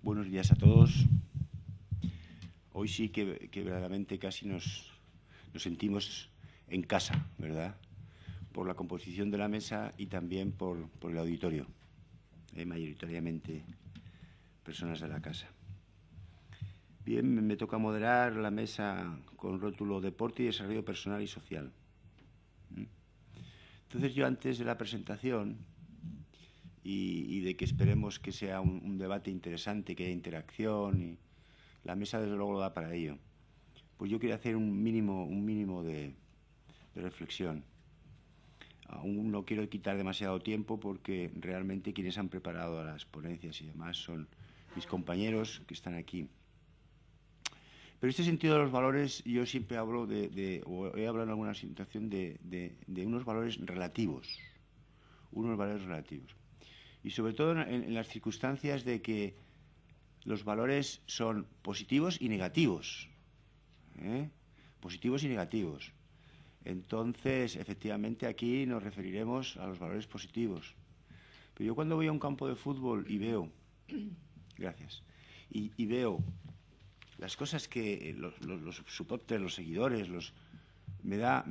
Buenos días a todos. Hoy sí que verdaderamente casi nos sentimos en casa, ¿verdad? Por la composición de la mesa y también por el auditorio. Mayoritariamente personas de la casa. Bien, me toca moderar la mesa con rótulo Deporte y Desarrollo Personal y Social. Entonces yo, antes de la presentación y de que esperemos que sea un debate interesante, que haya interacción, y la mesa desde luego lo da para ello, pues yo quería hacer un mínimo de reflexión. Aún no quiero quitar demasiado tiempo porque realmente quienes han preparado las ponencias y demás son mis compañeros que están aquí. Pero este sentido de los valores, yo siempre hablo o he hablado en alguna situación de unos valores relativos. Unos valores relativos. Y sobre todo en las circunstancias de que los valores son positivos y negativos. Positivos y negativos. Entonces, efectivamente, aquí nos referiremos a los valores positivos. Pero yo, cuando voy a un campo de fútbol y veo, gracias, y veo las cosas que los supporters, los seguidores, me da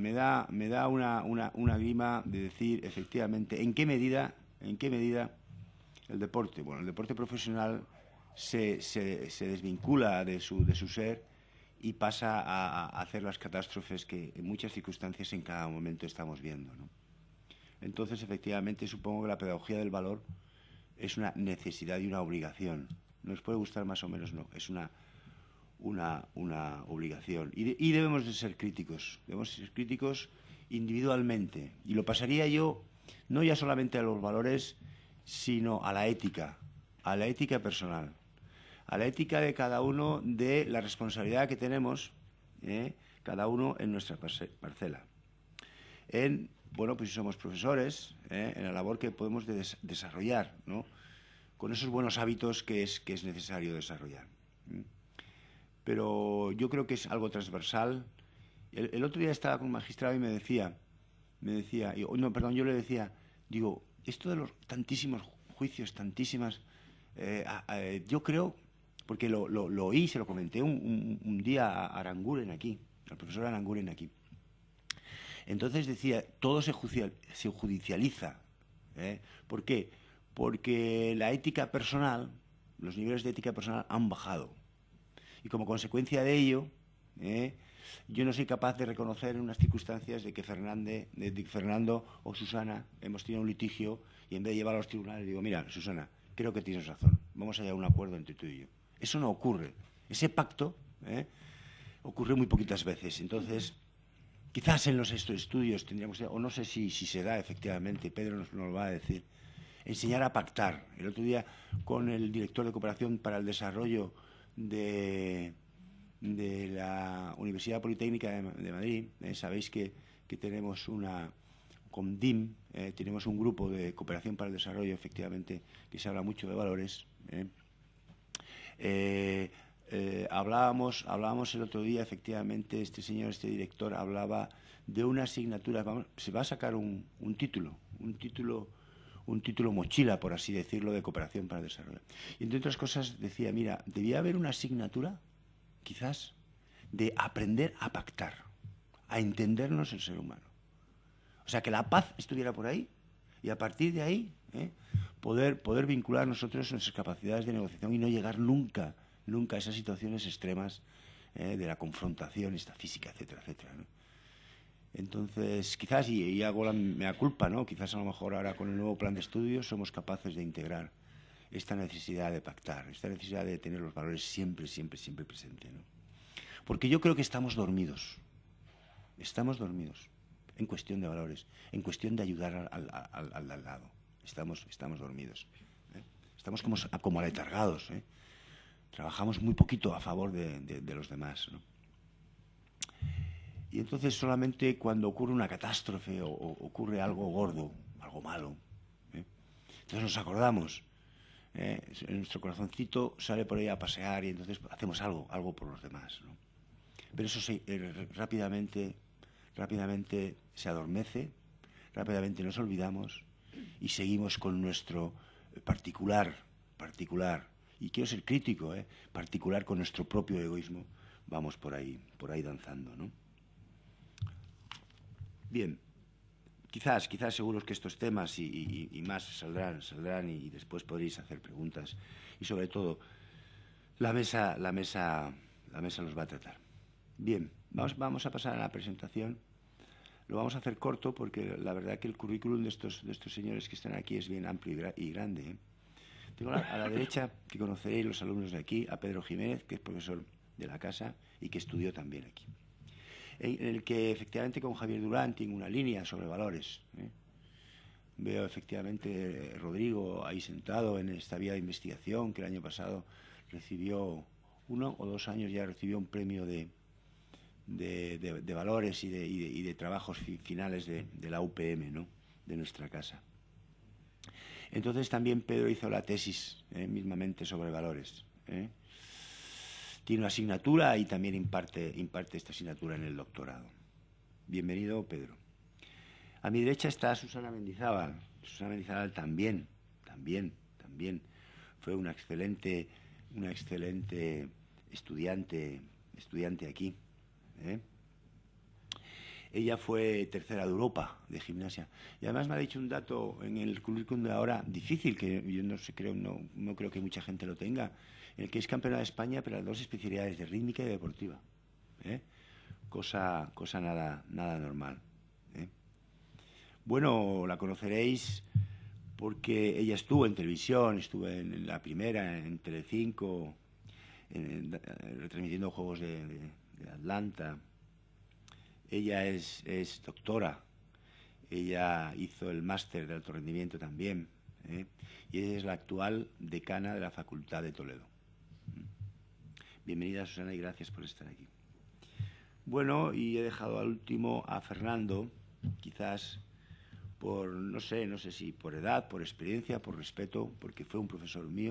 una grima de decir, efectivamente, ¿en qué medida el deporte? Bueno, el deporte profesional se desvincula de su ser y pasa a hacer las catástrofes que en muchas circunstancias en cada momento estamos viendo, ¿no? Entonces, efectivamente, supongo que la pedagogía del valor es una necesidad y una obligación. Nos puede gustar más o menos, no, es una obligación. Y debemos de ser críticos. Debemos ser críticos individualmente. Y lo pasaría yo no ya solamente a los valores, sino a la ética personal, a la ética de cada uno, de la responsabilidad que tenemos, cada uno en nuestra parcela. Bueno, pues si somos profesores, en la labor que podemos desarrollar, ¿no?, con esos buenos hábitos que es necesario desarrollar. Pero yo creo que es algo transversal. El otro día estaba con un magistrado y me decía, yo le decía, digo, esto de los tantísimos juicios, tantísimas, yo creo, porque lo oí, se lo comenté un día a Aranguren aquí, al profesor Aranguren aquí. Entonces decía, todo se judicializa. ¿Por qué? Porque la ética personal, los niveles de ética personal han bajado. Y como consecuencia de ello, yo no soy capaz de reconocer en unas circunstancias de que Fernando o Susana hemos tenido un litigio, y en vez de llevarlo a los tribunales digo, mira, Susana, creo que tienes razón, vamos a llegar a un acuerdo entre tú y yo. Eso no ocurre. Ese pacto ocurre muy poquitas veces. Entonces, quizás en los estudios tendríamos, o no sé si se da efectivamente, Pedro nos lo va a decir, enseñar a pactar. El otro día, con el director de Cooperación para el Desarrollo de la Universidad Politécnica de Madrid, sabéis que tenemos con DIM, tenemos un grupo de cooperación para el desarrollo, efectivamente, que se habla mucho de valores. Hablábamos el otro día, efectivamente, este director hablaba de una asignatura, se va a sacar un título mochila, por así decirlo, de cooperación para el desarrollo. Y entre otras cosas decía, mira, debía haber una asignatura, quizás, de aprender a pactar, a entendernos el ser humano. O sea, que la paz estuviera por ahí y a partir de ahí poder vincular nosotros nuestras capacidades de negociación y no llegar nunca a esas situaciones extremas de la confrontación esta física, etcétera, etcétera, ¿no? Entonces, quizás, y hago la mea culpa, ¿no?, quizás a lo mejor ahora con el nuevo plan de estudios somos capaces de integrar esta necesidad de pactar, esta necesidad de tener los valores siempre presente, ¿no? Porque yo creo que estamos dormidos en cuestión de valores, en cuestión de ayudar al lado. Estamos dormidos, estamos como aletargados, trabajamos muy poquito a favor de los demás, ¿no? Y entonces solamente cuando ocurre una catástrofe o ocurre algo gordo, algo malo, entonces nos acordamos, nuestro corazoncito sale por ahí a pasear y entonces hacemos algo por los demás, ¿no? Pero eso rápidamente se adormece, rápidamente nos olvidamos y seguimos con nuestro particular y quiero ser crítico, particular con nuestro propio egoísmo, vamos por ahí danzando, ¿no? Bien, quizás seguros que estos temas y más saldrán y después podréis hacer preguntas y sobre todo la mesa los va a tratar. Bien, vamos a pasar a la presentación. Lo vamos a hacer corto porque la verdad que el currículum de estos señores que están aquí es bien amplio y grande, ¿eh? Tengo a la derecha, que conoceréis los alumnos de aquí, a Pedro Jiménez, que es profesor de la casa y que estudió también aquí. En el que efectivamente con Javier Durán tengo una línea sobre valores, ¿eh? Veo efectivamente Rodrigo ahí sentado en esta vía de investigación que el año pasado recibió, 1 o 2 años ya recibió un premio de valores y de trabajos finales de la UPM, ¿no?, de nuestra casa. Entonces también Pedro hizo la tesis mismamente sobre valores, ¿eh? Tiene una asignatura y también imparte esta asignatura en el doctorado. Bienvenido, Pedro. A mi derecha está Susana Mendizábal. Susana Mendizábal también fue una excelente estudiante aquí, ¿eh? Ella fue tercera de Europa de gimnasia. Y además me ha dicho un dato en el currículum de ahora difícil, que yo no creo que mucha gente lo tenga, en el que es campeona de España, pero las 2 especialidades de rítmica y deportiva, ¿eh? Cosa nada normal, ¿eh? Bueno, la conoceréis porque ella estuvo en televisión, estuvo en la primera, en Telecinco, retransmitiendo Juegos de Atlanta. Ella es doctora, ella hizo el máster de alto rendimiento también, ¿eh? Y ella es la actual decana de la Facultad de Toledo. Bienvenida, Susana, y gracias por estar aquí. Bueno, y he dejado al último a Fernando, quizás por, no sé si por edad, por experiencia, por respeto, porque fue un profesor mío,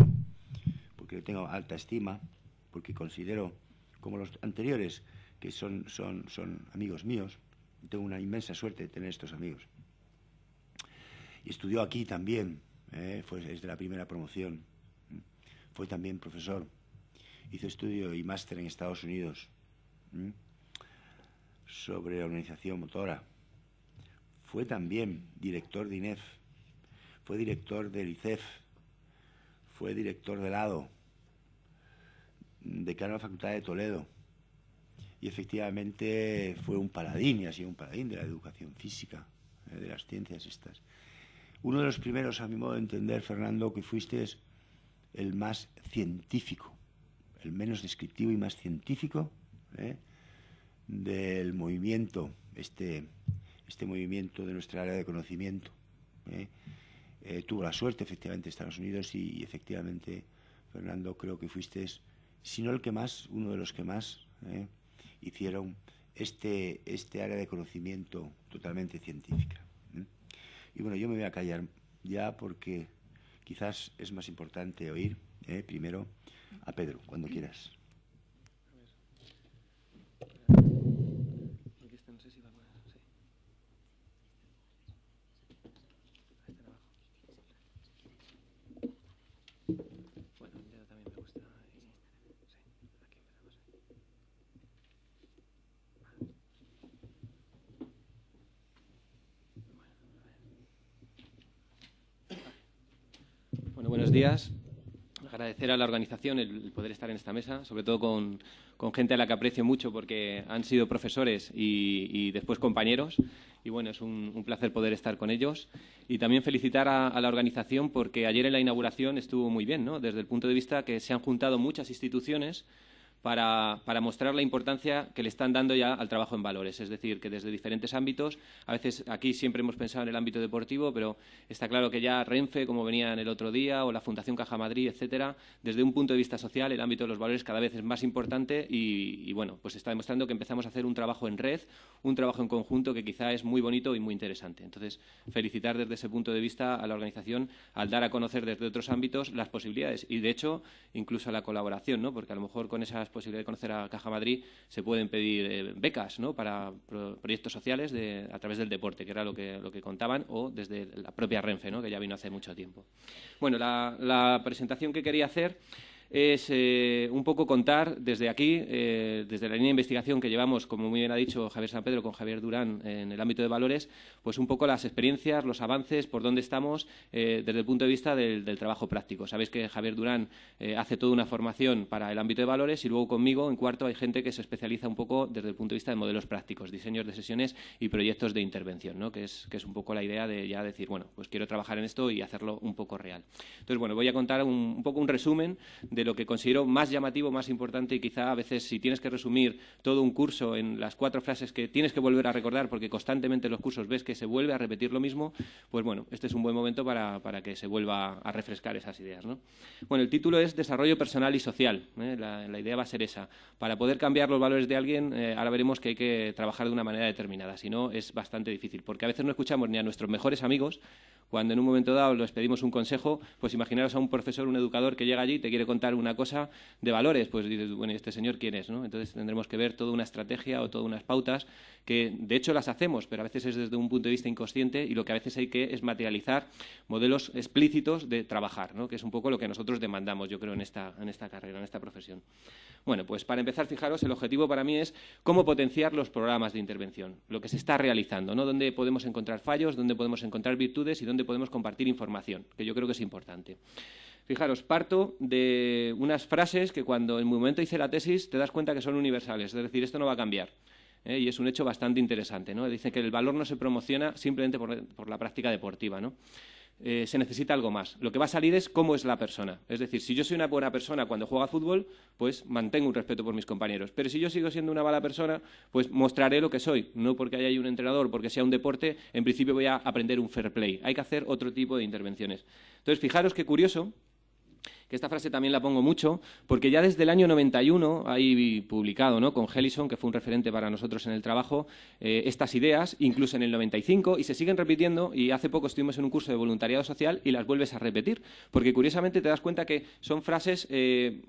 porque le tengo alta estima, porque considero, como los anteriores, que son amigos míos. Tengo una inmensa suerte de tener estos amigos. Y estudió aquí también, es de la primera promoción. Fue también profesor. Hizo estudio y máster en Estados Unidos sobre organización motora. Fue también director de INEF. Fue director del ICEF. Fue director del ADO. Decano de la Facultad de Toledo. Y efectivamente fue un paladín, y ha sido un paladín de la educación física, de las ciencias estas. Uno de los primeros, a mi modo de entender, Fernando, que fuiste el más científico, el menos descriptivo y más científico, del movimiento, este movimiento de nuestra área de conocimiento. Tuvo la suerte, efectivamente, de Estados Unidos y efectivamente, Fernando, creo que fuiste, si no el que más, uno de los que más hicieron este área de conocimiento totalmente científica. Y bueno, yo me voy a callar ya porque quizás es más importante oír primero a Pedro, cuando quieras. Buenos días. Agradecer a la organización el poder estar en esta mesa, sobre todo con gente a la que aprecio mucho porque han sido profesores y después compañeros. Y bueno, es un placer poder estar con ellos. Y también felicitar a la organización porque ayer en la inauguración estuvo muy bien, ¿no?, desde el punto de vista que se han juntado muchas instituciones para mostrar la importancia que le están dando ya al trabajo en valores. Es decir, que desde diferentes ámbitos, a veces aquí siempre hemos pensado en el ámbito deportivo, pero está claro que ya Renfe, como venían el otro día, o la Fundación Caja Madrid, etcétera, desde un punto de vista social, el ámbito de los valores cada vez es más importante y bueno, pues está demostrando que empezamos a hacer un trabajo en red, un trabajo en conjunto que quizá es muy bonito y muy interesante. Entonces, felicitar desde ese punto de vista a la organización al dar a conocer desde otros ámbitos las posibilidades y, de hecho, incluso a la colaboración, ¿no?, porque a lo mejor con esas posibilidades de conocer a Caja Madrid se pueden pedir becas, ¿no?, para proyectos sociales a través del deporte, que era lo que contaban, o desde la propia Renfe, ¿no?, que ya vino hace mucho tiempo. Bueno, la presentación que quería hacer es un poco contar desde aquí, desde la línea de investigación que llevamos, como muy bien ha dicho Javier San Pedro con Javier Durán en el ámbito de valores, pues un poco las experiencias, los avances, por dónde estamos desde el punto de vista del trabajo práctico. Sabéis que Javier Durán hace toda una formación para el ámbito de valores y luego conmigo, en cuarto, hay gente que se especializa un poco desde el punto de vista de modelos prácticos, diseños de sesiones y proyectos de intervención, ¿no? que es un poco la idea de ya decir, bueno, pues quiero trabajar en esto y hacerlo un poco real. Entonces, bueno, voy a contar un poco un resumen de lo que considero más llamativo, más importante y quizá a veces si tienes que resumir todo un curso en las 4 frases que tienes que volver a recordar porque constantemente en los cursos ves que se vuelve a repetir lo mismo, pues bueno, este es un buen momento para que se vuelva a refrescar esas ideas, ¿no? Bueno, el título es Desarrollo personal y social. La idea va a ser esa. Para poder cambiar los valores de alguien, ahora veremos que hay que trabajar de una manera determinada, si no es bastante difícil, porque a veces no escuchamos ni a nuestros mejores amigos. Cuando en un momento dado les pedimos un consejo, pues imaginaros a un profesor, un educador que llega allí y te quiere contar una cosa de valores, pues dices, bueno, ¿este señor quién es? ¿No? Entonces tendremos que ver toda una estrategia o todas unas pautas que de hecho las hacemos, pero a veces es desde un punto de vista inconsciente y lo que a veces hay que es materializar modelos explícitos de trabajar, ¿no? Que es un poco lo que nosotros demandamos, yo creo, en esta carrera, en esta profesión. Bueno, pues para empezar, fijaros, el objetivo para mí es cómo potenciar los programas de intervención, lo que se está realizando, ¿no? Dónde podemos encontrar fallos, dónde podemos encontrar virtudes y dónde podemos compartir información, que yo creo que es importante. Fijaros, parto de unas frases que cuando en mi momento hice la tesis te das cuenta que son universales, es decir, esto no va a cambiar. Y es un hecho bastante interesante, ¿no? Dice que el valor no se promociona simplemente por la práctica deportiva, ¿no? Se necesita algo más. Lo que va a salir es cómo es la persona. Es decir, si yo soy una buena persona cuando juego a fútbol, pues mantengo un respeto por mis compañeros. Pero si yo sigo siendo una mala persona, pues mostraré lo que soy. No porque haya ahí un entrenador, porque sea un deporte, en principio voy a aprender un fair play. Hay que hacer otro tipo de intervenciones. Entonces, fijaros qué curioso, que esta frase también la pongo mucho, porque ya desde el año 91 hay publicado, ¿no?, con Hellison, que fue un referente para nosotros en el trabajo, estas ideas, incluso en el 95, y se siguen repitiendo, y hace poco estuvimos en un curso de voluntariado social y las vuelves a repetir, porque curiosamente te das cuenta que son frases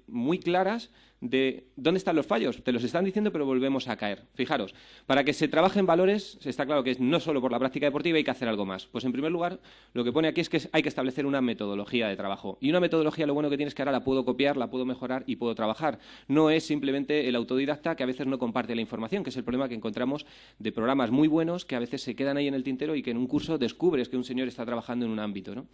muy claras de dónde están los fallos. Te los están diciendo, pero volvemos a caer. Fijaros, para que se trabaje en valores, está claro que no solo por la práctica deportiva, hay que hacer algo más. Pues en primer lugar, lo que pone aquí es que hay que establecer una metodología de trabajo. Y una metodología, lo bueno que tiene es que ahora la puedo copiar, la puedo mejorar y puedo trabajar. No es simplemente el autodidacta que a veces no comparte la información, que es el problema que encontramos de programas muy buenos que a veces se quedan ahí en el tintero y que en un curso descubres que un señor está trabajando en un ámbito, ¿no?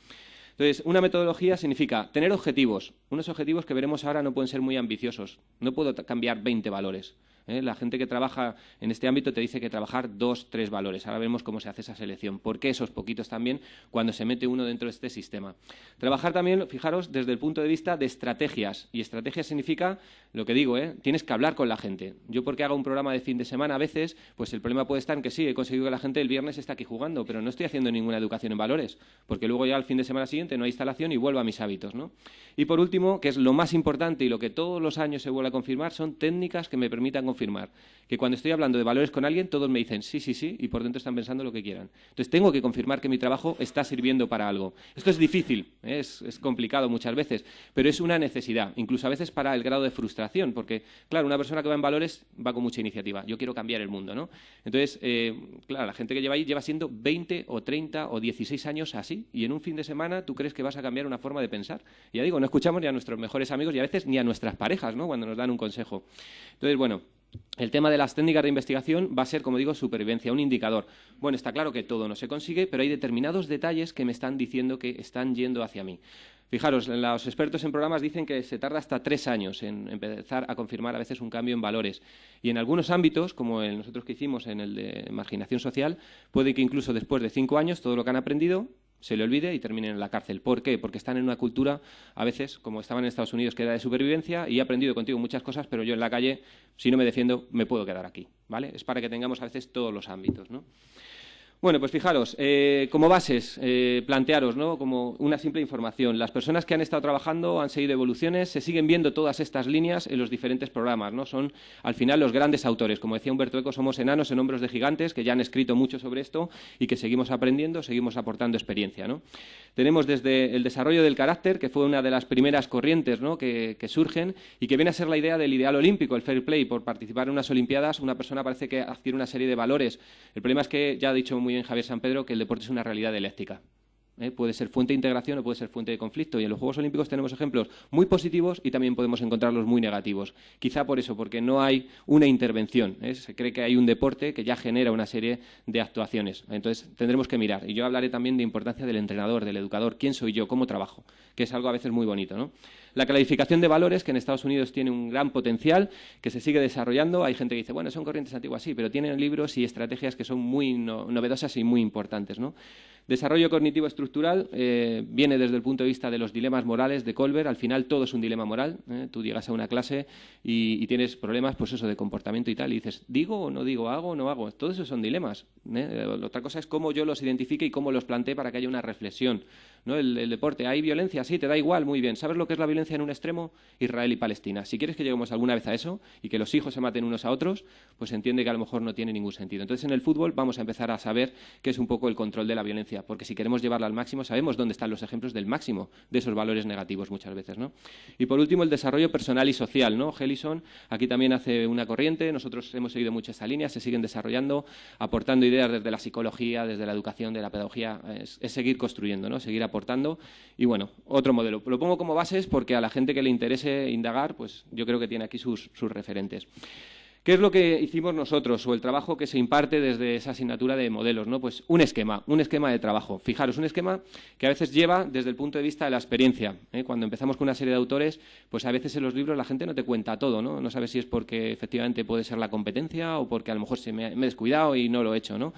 Entonces, una metodología significa tener objetivos. Unos objetivos que veremos ahora no pueden ser muy ambiciosos. No puedo cambiar 20 valores. La gente que trabaja en este ámbito te dice que trabajar 2, 3 valores. Ahora vemos cómo se hace esa selección. ¿Por qué esos poquitos también cuando se mete uno dentro de este sistema? Trabajar también, fijaros, desde el punto de vista de estrategias. Y estrategia significa, lo que digo, tienes que hablar con la gente. Yo porque haga un programa de fin de semana a veces, pues el problema puede estar en que sí, he conseguido que la gente el viernes esté aquí jugando, pero no estoy haciendo ninguna educación en valores, porque luego ya al fin de semana siguiente no hay instalación y vuelvo a mis hábitos, ¿no? Y por último, que es lo más importante y lo que todos los años se vuelve a confirmar, son técnicas que me permitan confirmar que cuando estoy hablando de valores con alguien, todos me dicen sí, sí, sí, y por dentro están pensando lo que quieran. Entonces tengo que confirmar que mi trabajo está sirviendo para algo. Esto es difícil, es complicado muchas veces, pero es una necesidad, incluso a veces para el grado de frustración, porque, claro, una persona que va en valores va con mucha iniciativa. Yo quiero cambiar el mundo, ¿no? Entonces, claro, la gente que lleva ahí lleva siendo 20 o 30 o 16 años así, y en un fin de semana tú crees que vas a cambiar una forma de pensar. Y ya digo, no escuchamos ni a nuestros mejores amigos y a veces ni a nuestras parejas, ¿no?, cuando nos dan un consejo. Entonces, bueno, el tema de las técnicas de investigación va a ser, como digo, supervivencia, un indicador. Bueno, está claro que todo no se consigue, pero hay determinados detalles que me están diciendo que están yendo hacia mí. Fijaros, los expertos en programas dicen que se tarda hasta 3 años en empezar a confirmar a veces un cambio en valores. Y en algunos ámbitos, como nosotros que hicimos en el de marginación social, puede que incluso después de 5 años todo lo que han aprendido se le olvide y terminen en la cárcel. ¿Por qué? Porque están en una cultura, a veces, como estaban en Estados Unidos, que era de supervivencia, y he aprendido contigo muchas cosas, pero yo en la calle, si no me defiendo, me puedo quedar aquí, ¿vale? Es para que tengamos a veces todos los ámbitos, ¿no? Bueno, pues fijaros, como bases, plantearos, ¿no?, como una simple información. Las personas que han estado trabajando han seguido evoluciones, se siguen viendo todas estas líneas en los diferentes programas, ¿no? Son, al final, los grandes autores. Como decía Humberto Eco, somos enanos en hombros de gigantes, que ya han escrito mucho sobre esto y que seguimos aprendiendo, seguimos aportando experiencia, ¿no? Tenemos desde el desarrollo del carácter, que fue una de las primeras corrientes, ¿no?, que surgen y que viene a ser la idea del ideal olímpico, el fair play. Por participar en unas Olimpiadas, una persona parece que adquiere una serie de valores. El problema es que, ya ha dicho muy bien Javier San Pedro, que el deporte es una realidad dialéctica. Puede ser fuente de integración o puede ser fuente de conflicto. Y en los Juegos Olímpicos tenemos ejemplos muy positivos y también podemos encontrarlos muy negativos. Quizá por eso, porque no hay una intervención. Se cree que hay un deporte que ya genera una serie de actuaciones. Entonces tendremos que mirar. Y yo hablaré también de importancia del entrenador, del educador. ¿Quién soy yo? ¿Cómo trabajo? Que es algo a veces muy bonito, ¿no? La clarificación de valores, que en Estados Unidos tiene un gran potencial, que se sigue desarrollando. Hay gente que dice, bueno, son corrientes antiguas, sí, pero tienen libros y estrategias que son muy novedosas y muy importantes, ¿no? Desarrollo cognitivo estructural viene desde el punto de vista de los dilemas morales de Kohlberg. Al final todo es un dilema moral. Tú llegas a una clase y tienes problemas, pues eso, de comportamiento y tal, y dices, ¿digo o no digo? ¿Hago o no hago? Todo eso son dilemas. Otra cosa es cómo yo los identifique y cómo los plantee para que haya una reflexión, ¿no? El deporte, ¿hay violencia? Sí, te da igual, muy bien. ¿Sabes lo que es la violencia en un extremo? Israel y Palestina. Si quieres que lleguemos alguna vez a eso y que los hijos se maten unos a otros, pues entiende que a lo mejor no tiene ningún sentido. Entonces, en el fútbol vamos a empezar a saber qué es un poco el control de la violencia, porque si queremos llevarla al máximo, sabemos dónde están los ejemplos del máximo de esos valores negativos muchas veces, ¿no? Y por último, el desarrollo personal y social, ¿no? Hellison aquí también hace una corriente. Nosotros hemos seguido mucho esta línea, se siguen desarrollando, aportando ideas desde la psicología, desde la educación, de la pedagogía. Es seguir construyendo, ¿no? Seguir aportando. Y bueno, otro modelo. Lo pongo como bases porque a la gente que le interese indagar, pues yo creo que tiene aquí sus referentes. ¿Qué es lo que hicimos nosotros o el trabajo que se imparte desde esa asignatura de modelos, ¿no? Pues un esquema de trabajo. Fijaros, un esquema que a veces lleva desde el punto de vista de la experiencia. Cuando empezamos con una serie de autores, pues a veces en los libros la gente no te cuenta todo, ¿no? No sabes si es porque efectivamente puede ser la competencia o porque a lo mejor me he descuidado y no lo he hecho, ¿no?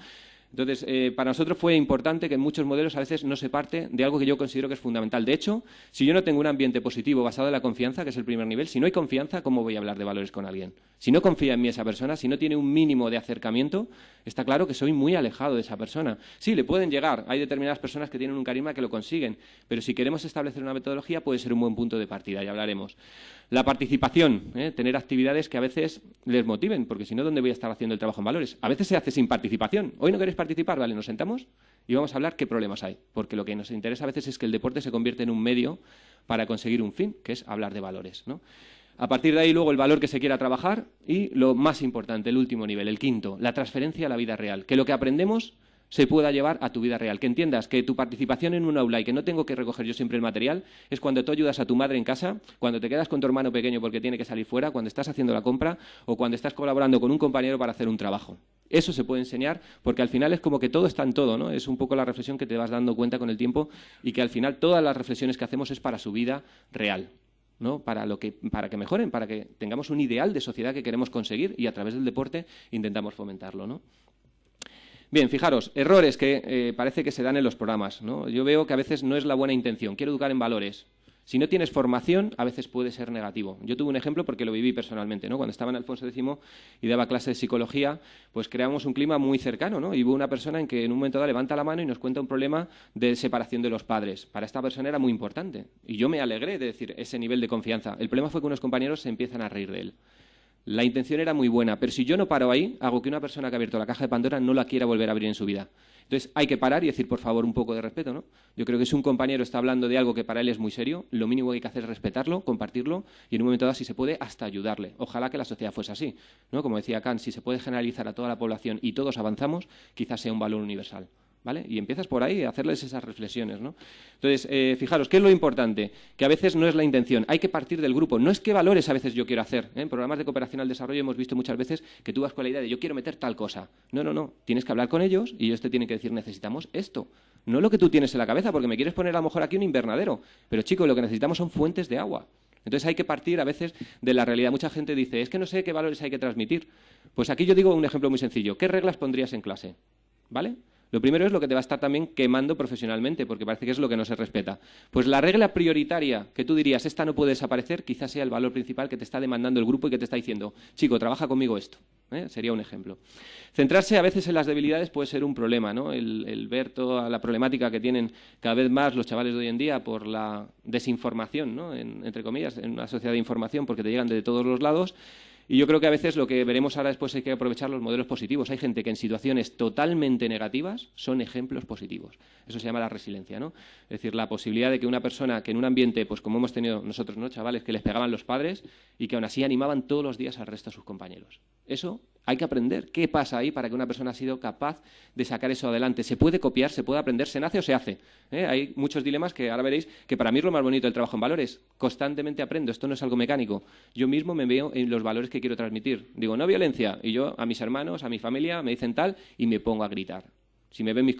Entonces, para nosotros fue importante que en muchos modelos a veces no se parte de algo que yo considero que es fundamental. De hecho, si yo no tengo un ambiente positivo basado en la confianza, que es el primer nivel, si no hay confianza, ¿cómo voy a hablar de valores con alguien? Si no confía en mí esa persona, si no tiene un mínimo de acercamiento, está claro que soy muy alejado de esa persona. Sí, le pueden llegar, hay determinadas personas que tienen un carisma que lo consiguen, pero si queremos establecer una metodología puede ser un buen punto de partida, ya hablaremos. La participación, tener actividades que a veces les motiven, porque si no, ¿dónde voy a estar haciendo el trabajo en valores? A veces se hace sin participación. Hoy no queréis participar, vale, nos sentamos y vamos a hablar qué problemas hay, porque lo que nos interesa a veces es que el deporte se convierte en un medio para conseguir un fin, que es hablar de valores, ¿no? A partir de ahí, luego, el valor que se quiera trabajar y lo más importante, el último nivel, el quinto, la transferencia a la vida real, que lo que aprendemos se pueda llevar a tu vida real. Que entiendas que tu participación en un aula y que no tengo que recoger yo siempre el material es cuando tú ayudas a tu madre en casa, cuando te quedas con tu hermano pequeño porque tiene que salir fuera, cuando estás haciendo la compra o cuando estás colaborando con un compañero para hacer un trabajo. Eso se puede enseñar porque al final es como que todo está en todo, ¿no? Es un poco la reflexión que te vas dando cuenta con el tiempo y que al final todas las reflexiones que hacemos es para su vida real, ¿no? Para que mejoren, para que tengamos un ideal de sociedad que queremos conseguir y a través del deporte intentamos fomentarlo, ¿no? Bien, fijaros, errores que parece que se dan en los programas, ¿no? Yo veo que a veces no es la buena intención. Quiero educar en valores. Si no tienes formación, a veces puede ser negativo. Yo tuve un ejemplo porque lo viví personalmente, ¿no? Cuando estaba en Alfonso X y daba clases de psicología, pues creamos un clima muy cercano, ¿no? Y hubo una persona en que en un momento dado levanta la mano y nos cuenta un problema de separación de los padres. Para esta persona era muy importante. Y yo me alegré de decir ese nivel de confianza. El problema fue que unos compañeros se empiezan a reír de él. La intención era muy buena, pero si yo no paro ahí, hago que una persona que ha abierto la caja de Pandora no la quiera volver a abrir en su vida. Entonces hay que parar y decir, por favor, un poco de respeto, ¿no? Yo creo que si un compañero está hablando de algo que para él es muy serio, lo mínimo que hay que hacer es respetarlo, compartirlo y en un momento dado, si se puede, hasta ayudarle. Ojalá que la sociedad fuese así, ¿no? Como decía Kant, si se puede generalizar a toda la población y todos avanzamos, quizás sea un valor universal, ¿vale? Y empiezas por ahí a hacerles esas reflexiones, ¿no? Entonces, fijaros, ¿qué es lo importante? Que a veces no es la intención, hay que partir del grupo. No es qué valores a veces yo quiero hacer. En programas de cooperación al desarrollo hemos visto muchas veces que tú vas con la idea de yo quiero meter tal cosa. No. Tienes que hablar con ellos y ellos te tienen que decir necesitamos esto. No lo que tú tienes en la cabeza, porque me quieres poner a lo mejor aquí un invernadero. Pero, chicos, lo que necesitamos son fuentes de agua. Entonces hay que partir a veces de la realidad. Mucha gente dice, es que no sé qué valores hay que transmitir. Pues aquí yo digo un ejemplo muy sencillo. ¿Qué reglas pondrías en clase? ¿Vale? Lo primero es lo que te va a estar también quemando profesionalmente, porque parece que es lo que no se respeta. Pues la regla prioritaria que tú dirías, esta no puede desaparecer, quizás sea el valor principal que te está demandando el grupo y que te está diciendo, chico, trabaja conmigo esto. Sería un ejemplo. Centrarse a veces en las debilidades puede ser un problema, ¿no? El ver toda la problemática que tienen cada vez más los chavales de hoy en día por la desinformación, ¿no? Entre comillas, en una sociedad de información, porque te llegan de todos los lados. Y yo creo que a veces lo que veremos ahora después hay que aprovechar los modelos positivos. Hay gente que en situaciones totalmente negativas son ejemplos positivos. Eso se llama la resiliencia, ¿no? Es decir, la posibilidad de que una persona que en un ambiente, pues como hemos tenido nosotros, ¿no? Chavales que les pegaban los padres y que aún así animaban todos los días al resto de sus compañeros. Eso hay que aprender. ¿Qué pasa ahí para que una persona ha sido capaz de sacar eso adelante? ¿Se puede copiar? ¿Se puede aprender? ¿Se nace o se hace? Hay muchos dilemas que ahora veréis que para mí es lo más bonito del trabajo en valores. Constantemente aprendo. Esto no es algo mecánico. Yo mismo me veo en los valores que quiero transmitir. Digo, no violencia. Y yo a mis hermanos, a mi familia, me dicen tal y me pongo a gritar. Si me ven mis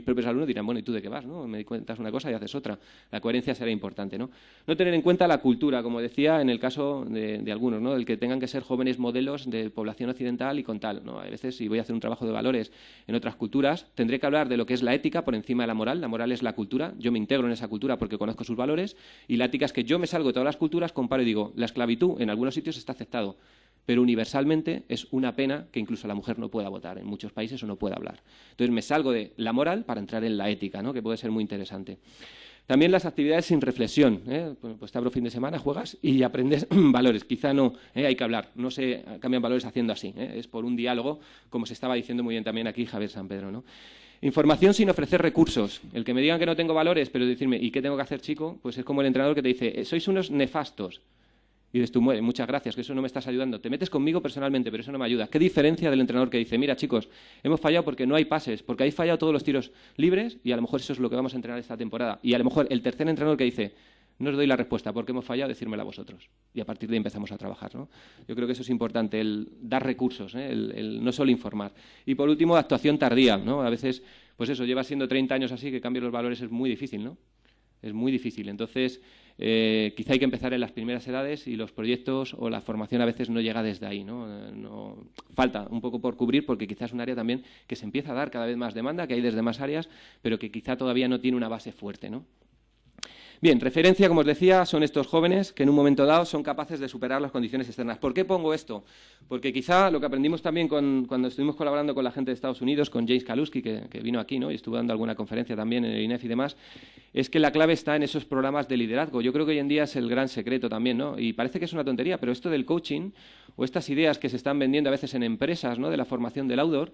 propios alumnos dirán, bueno, ¿y tú de qué vas? ¿No? Me cuentas una cosa y haces otra. La coherencia será importante, ¿no? No tener en cuenta la cultura, como decía en el caso de algunos, ¿no? El que tengan que ser jóvenes modelos de población occidental y con tal, ¿no? A veces, si voy a hacer un trabajo de valores en otras culturas, tendré que hablar de lo que es la ética por encima de la moral. La moral es la cultura. Yo me integro en esa cultura porque conozco sus valores. Y la ética es que yo me salgo de todas las culturas, comparo y digo, la esclavitud en algunos sitios está aceptado, pero universalmente es una pena que incluso la mujer no pueda votar en muchos países o no pueda hablar. Entonces me salgo de la moral para entrar en la ética, ¿no? Que puede ser muy interesante. También las actividades sin reflexión. Pues te abro fin de semana, juegas y aprendes valores. Quizá no, hay que hablar. No se cambian valores haciendo así. Es por un diálogo, como se estaba diciendo muy bien también aquí Javier San Pedro, ¿no? Información sin ofrecer recursos. El que me digan que no tengo valores, pero decirme, ¿y qué tengo que hacer, chico? Pues es como el entrenador que te dice, sois unos nefastos. Y dices tú, muchas gracias, que eso no me estás ayudando. Te metes conmigo personalmente, pero eso no me ayuda. ¿Qué diferencia del entrenador que dice, mira, chicos, hemos fallado porque no hay pases, porque habéis fallado todos los tiros libres y a lo mejor eso es lo que vamos a entrenar esta temporada? Y a lo mejor el tercer entrenador que dice, no os doy la respuesta porque hemos fallado, decírmela vosotros. Y a partir de ahí empezamos a trabajar, ¿no? Yo creo que eso es importante, el dar recursos, el no solo informar. Y por último, actuación tardía, ¿no? A veces, pues eso, lleva siendo 30 años así, que cambiar los valores es muy difícil, ¿no? Es muy difícil. Entonces, quizá hay que empezar en las primeras edades y los proyectos o la formación a veces no llega desde ahí, ¿no? Falta un poco por cubrir porque quizás es un área también que se empieza a dar cada vez más demanda, que hay desde más áreas, pero que quizá todavía no tiene una base fuerte, ¿no? Bien, referencia, como os decía, son estos jóvenes que en un momento dado son capaces de superar las condiciones externas. ¿Por qué pongo esto? Porque quizá lo que aprendimos también cuando estuvimos colaborando con la gente de Estados Unidos, con James Kaluski, que vino aquí, ¿no? Y estuvo dando alguna conferencia también en el INEF y demás, es que la clave está en esos programas de liderazgo. Yo creo que hoy en día es el gran secreto también, ¿no? Y parece que es una tontería, pero esto del coaching o estas ideas que se están vendiendo a veces en empresas, ¿no? De la formación del outdoor,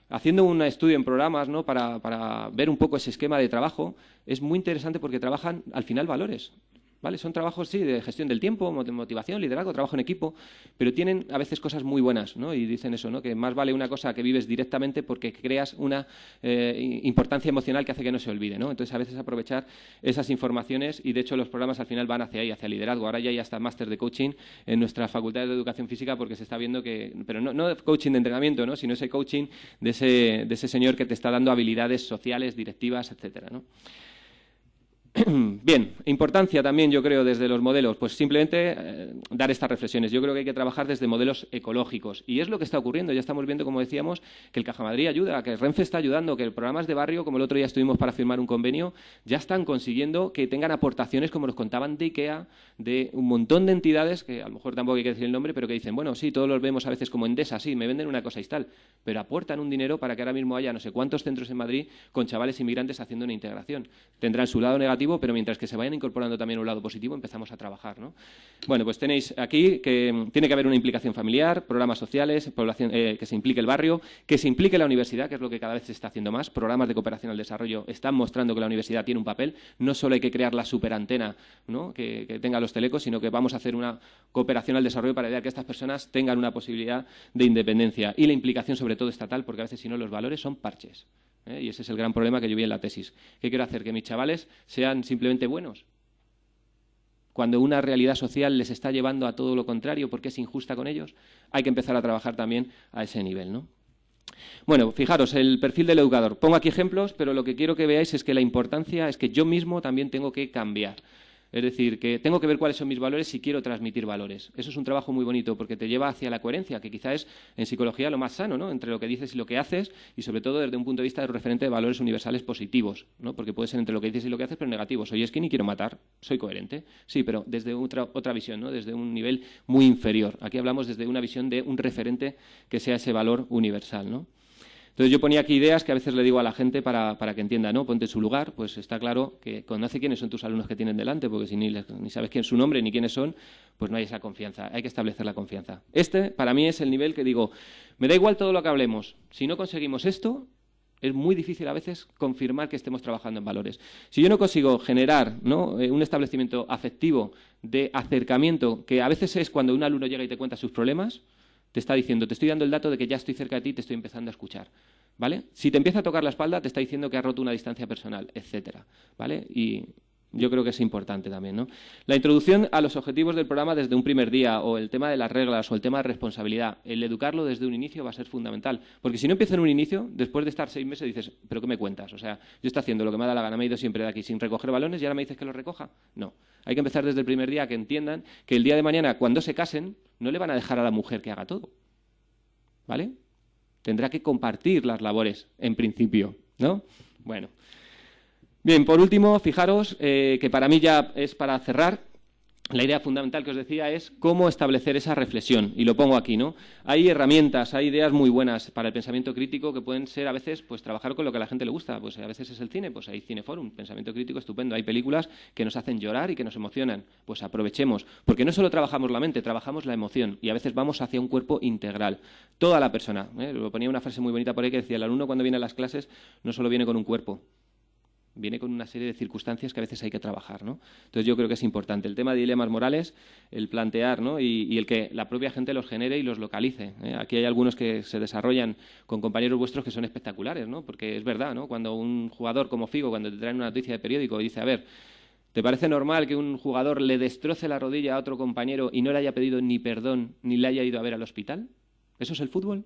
haciendo un estudio en programas, ¿no? para ver un poco ese esquema de trabajo, es muy interesante porque trabajan al final valores. ¿Vale? Son trabajos, sí, de gestión del tiempo, motivación, liderazgo, trabajo en equipo, pero tienen a veces cosas muy buenas, ¿no? Y dicen eso, ¿no? Que más vale una cosa que vives directamente porque creas una importancia emocional que hace que no se olvide, ¿no? Entonces, a veces aprovechar esas informaciones y, de hecho, los programas al final van hacia ahí, hacia el liderazgo. Ahora ya hay hasta máster de coaching en nuestras facultades de educación física porque se está viendo que, pero no coaching de entrenamiento, ¿no? Sino ese coaching de ese señor que te está dando habilidades sociales, directivas, etcétera, ¿no? Bien, importancia también yo creo desde los modelos, pues simplemente dar estas reflexiones. Yo creo que hay que trabajar desde modelos ecológicos y es lo que está ocurriendo. Ya estamos viendo, como decíamos, que el Caja Madrid ayuda, que Renfe está ayudando, que programas de barrio, como el otro día estuvimos para firmar un convenio, ya están consiguiendo que tengan aportaciones, como nos contaban de IKEA, de un montón de entidades, que a lo mejor tampoco hay que decir el nombre, pero que dicen, bueno, sí, todos los vemos a veces como Endesa, sí, me venden una cosa y tal, pero aportan un dinero para que ahora mismo haya no sé cuántos centros en Madrid con chavales inmigrantes haciendo una integración. Tendrán su lado negativo, pero mientras que se vayan incorporando también un lado positivo, empezamos a trabajar, ¿no? Bueno, pues tenéis aquí que tiene que haber una implicación familiar, programas sociales, población, que se implique el barrio, que se implique la universidad, que es lo que cada vez se está haciendo más. Programas de cooperación al desarrollo están mostrando que la universidad tiene un papel. No solo hay que crear la superantena, ¿no? que tenga los telecos, sino que vamos a hacer una cooperación al desarrollo para ayudar a que estas personas tengan una posibilidad de independencia. Y la implicación, sobre todo, estatal, porque a veces, si no, los valores son parches. Y ese es el gran problema que yo vi en la tesis. ¿Qué quiero hacer? ¿Que mis chavales sean simplemente buenos? Cuando una realidad social les está llevando a todo lo contrario porque es injusta con ellos, hay que empezar a trabajar también a ese nivel, ¿no? Bueno, fijaros, el perfil del educador. Pongo aquí ejemplos, pero lo que quiero que veáis es que la importancia es que yo mismo también tengo que cambiar. Es decir, que tengo que ver cuáles son mis valores si quiero transmitir valores. Eso es un trabajo muy bonito porque te lleva hacia la coherencia, que quizá es en psicología lo más sano, ¿no? Entre lo que dices y lo que haces, y sobre todo desde un punto de vista de referente de valores universales positivos, ¿no? Porque puede ser entre lo que dices y lo que haces, pero negativo. Soy skinny y quiero matar. Soy coherente. Sí, pero desde otra visión, ¿no? Desde un nivel muy inferior. Aquí hablamos desde una visión de un referente que sea ese valor universal, ¿no? Entonces yo ponía aquí ideas que a veces le digo a la gente para que entienda, ¿no? Ponte en su lugar, pues está claro que conoce quiénes son tus alumnos que tienen delante, porque si ni sabes quién es su nombre ni quiénes son, pues no hay esa confianza. Hay que establecer la confianza. Este, para mí, es el nivel que digo, me da igual todo lo que hablemos. Si no conseguimos esto, es muy difícil a veces confirmar que estemos trabajando en valores. Si yo no consigo generar, ¿no?, un establecimiento afectivo de acercamiento, que a veces es cuando un alumno llega y te cuenta sus problemas, te está diciendo, te estoy dando el dato de que ya estoy cerca de ti y te estoy empezando a escuchar, ¿vale? Si te empieza a tocar la espalda, te está diciendo que has roto una distancia personal, etcétera, ¿vale? Y yo creo que es importante también, ¿no? La introducción a los objetivos del programa desde un primer día, o el tema de las reglas, o el tema de responsabilidad, el educarlo desde un inicio va a ser fundamental. Porque si no empieza en un inicio, después de estar 6 meses dices, ¿pero qué me cuentas? O sea, yo estoy haciendo lo que me da la gana, me he ido siempre de aquí sin recoger balones y ahora me dices que los recoja. No. Hay que empezar desde el primer día, que entiendan que el día de mañana, cuando se casen, no le van a dejar a la mujer que haga todo, ¿vale? Tendrá que compartir las labores, en principio, ¿no? Bueno. Bien, por último, fijaros que para mí ya es para cerrar. La idea fundamental que os decía es cómo establecer esa reflexión, y lo pongo aquí, ¿no? Hay herramientas, hay ideas muy buenas para el pensamiento crítico que pueden ser a veces, pues, trabajar con lo que a la gente le gusta. Pues a veces es el cine, pues hay Cineforum, pensamiento crítico estupendo. Hay películas que nos hacen llorar y que nos emocionan, pues aprovechemos, porque no solo trabajamos la mente, trabajamos la emoción y a veces vamos hacia un cuerpo integral. Toda la persona, lo ponía una frase muy bonita por ahí que decía, el alumno cuando viene a las clases no solo viene con un cuerpo, viene con una serie de circunstancias que a veces hay que trabajar, ¿no? Entonces yo creo que es importante. El tema de dilemas morales, el plantear, ¿no?, y el que la propia gente los genere y los localice, ¿eh? Aquí hay algunos que se desarrollan con compañeros vuestros que son espectaculares, ¿no? Porque es verdad, ¿no? Cuando un jugador como Figo, cuando te traen una noticia de periódico y dice, a ver, ¿te parece normal que un jugador le destroce la rodilla a otro compañero y no le haya pedido ni perdón ni le haya ido a ver al hospital? ¿Eso es el fútbol?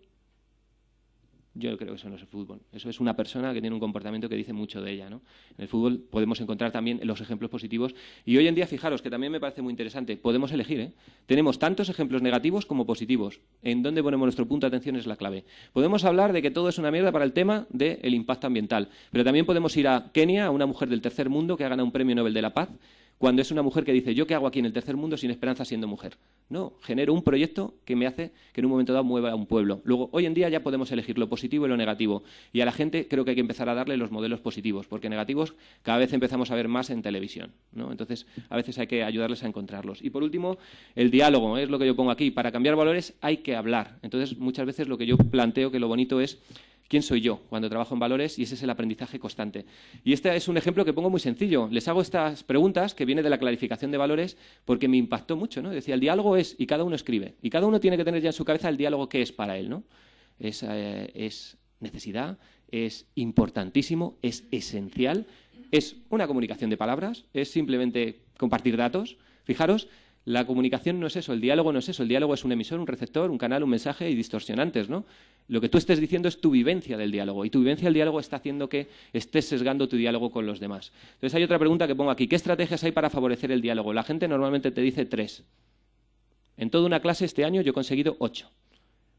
Yo creo que eso no es el fútbol. Eso es una persona que tiene un comportamiento que dice mucho de ella, ¿no? En el fútbol podemos encontrar también los ejemplos positivos. Y hoy en día, fijaros, que también me parece muy interesante, podemos elegir, ¿eh? Tenemos tantos ejemplos negativos como positivos. En dónde ponemos nuestro punto de atención es la clave. Podemos hablar de que todo es una mierda para el tema del impacto ambiental, pero también podemos ir a Kenia, a una mujer del tercer mundo que ha ganado un premio Nobel de la Paz, cuando es una mujer que dice, ¿yo qué hago aquí en el tercer mundo sin esperanza siendo mujer? No, genero un proyecto que me hace que en un momento dado mueva a un pueblo. Luego, hoy en día ya podemos elegir lo positivo y lo negativo. Y a la gente creo que hay que empezar a darle los modelos positivos, porque negativos cada vez empezamos a ver más en televisión, ¿no? Entonces, a veces hay que ayudarles a encontrarlos. Y por último, el diálogo, es lo que yo pongo aquí. Para cambiar valores hay que hablar. Entonces, muchas veces lo que yo planteo que lo bonito es ¿quién soy yo cuando trabajo en valores? Y ese es el aprendizaje constante. Y este es un ejemplo que pongo muy sencillo. Les hago estas preguntas que viene de la clarificación de valores porque me impactó mucho, ¿no? Decía, el diálogo es, y cada uno escribe, y cada uno tiene que tener ya en su cabeza el diálogo que es para él, ¿no? Es necesidad, es importantísimo, es esencial, es una comunicación de palabras, es simplemente compartir datos. Fijaros, la comunicación no es eso, el diálogo no es eso, el diálogo es un emisor, un receptor, un canal, un mensaje y distorsionantes, ¿no? Lo que tú estés diciendo es tu vivencia del diálogo y tu vivencia del diálogo está haciendo que estés sesgando tu diálogo con los demás. Entonces hay otra pregunta que pongo aquí, ¿qué estrategias hay para favorecer el diálogo? La gente normalmente te dice 3. En toda una clase este año yo he conseguido 8.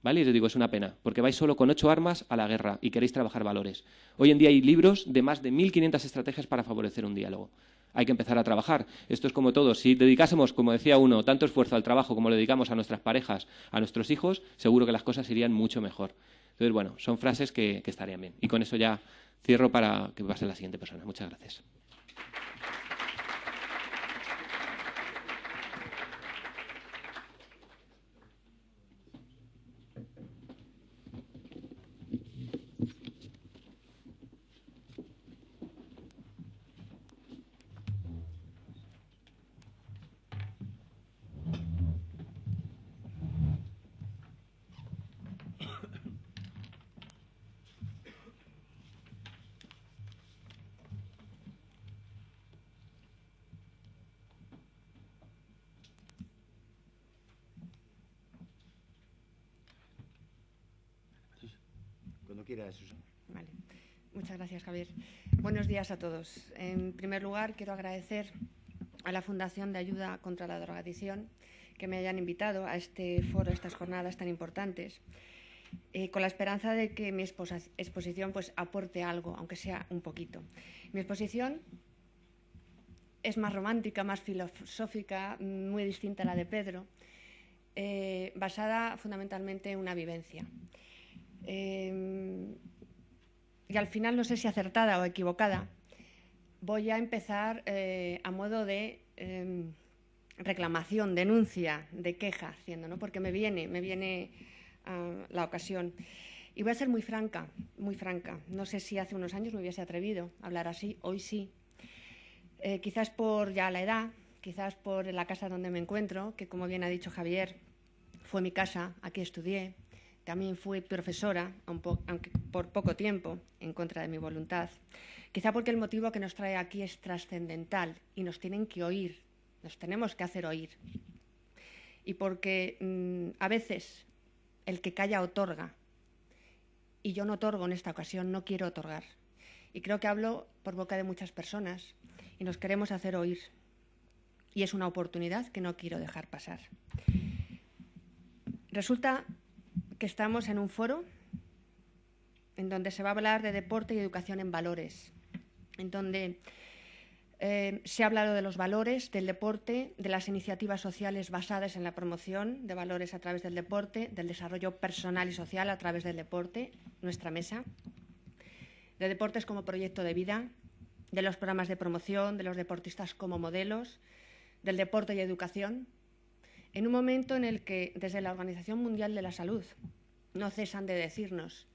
¿Vale? Y les digo, es una pena, porque vais solo con 8 armas a la guerra y queréis trabajar valores. Hoy en día hay libros de más de 1.500 estrategias para favorecer un diálogo. Hay que empezar a trabajar. Esto es como todo. Si dedicásemos, como decía uno, tanto esfuerzo al trabajo como le dedicamos a nuestras parejas, a nuestros hijos, seguro que las cosas irían mucho mejor. Entonces, bueno, son frases que estarían bien. Y con eso ya cierro para que pase la siguiente persona. Muchas gracias. Cuando quieras, Susana. Vale. Muchas gracias, Javier. Buenos días a todos. En primer lugar, quiero agradecer a la Fundación de Ayuda contra la Drogadicción que me hayan invitado a este foro, a estas jornadas tan importantes, con la esperanza de que mi exposición pues, aporte algo, aunque sea un poquito. Mi exposición es más romántica, más filosófica, muy distinta a la de Pedro, basada fundamentalmente en una vivencia. Y al final, no sé si acertada o equivocada, voy a empezar a modo de reclamación, denuncia, de queja haciendo, ¿no? Porque me viene la ocasión. Y voy a ser muy franca, muy franca. No sé si hace unos años me hubiese atrevido a hablar así, hoy sí. Quizás por ya la edad, quizás por la casa donde me encuentro, que como bien ha dicho Javier, fue mi casa, aquí estudié. También fui profesora, aunque por poco tiempo, en contra de mi voluntad. Quizá porque el motivo que nos trae aquí es trascendental y nos tienen que oír, nos tenemos que hacer oír. Y porque a veces el que calla otorga. Y yo no otorgo en esta ocasión, no quiero otorgar. Y creo que hablo por boca de muchas personas y nos queremos hacer oír. Y es una oportunidad que no quiero dejar pasar. Resulta que estamos en un foro en donde se va a hablar de deporte y educación en valores, en donde se ha hablado de los valores del deporte, de las iniciativas sociales basadas en la promoción de valores a través del deporte, del desarrollo personal y social a través del deporte, nuestra mesa, de deportes como proyecto de vida, de los programas de promoción, de los deportistas como modelos, del deporte y educación, en un momento en el que desde la Organización Mundial de la Salud no cesan de decirnos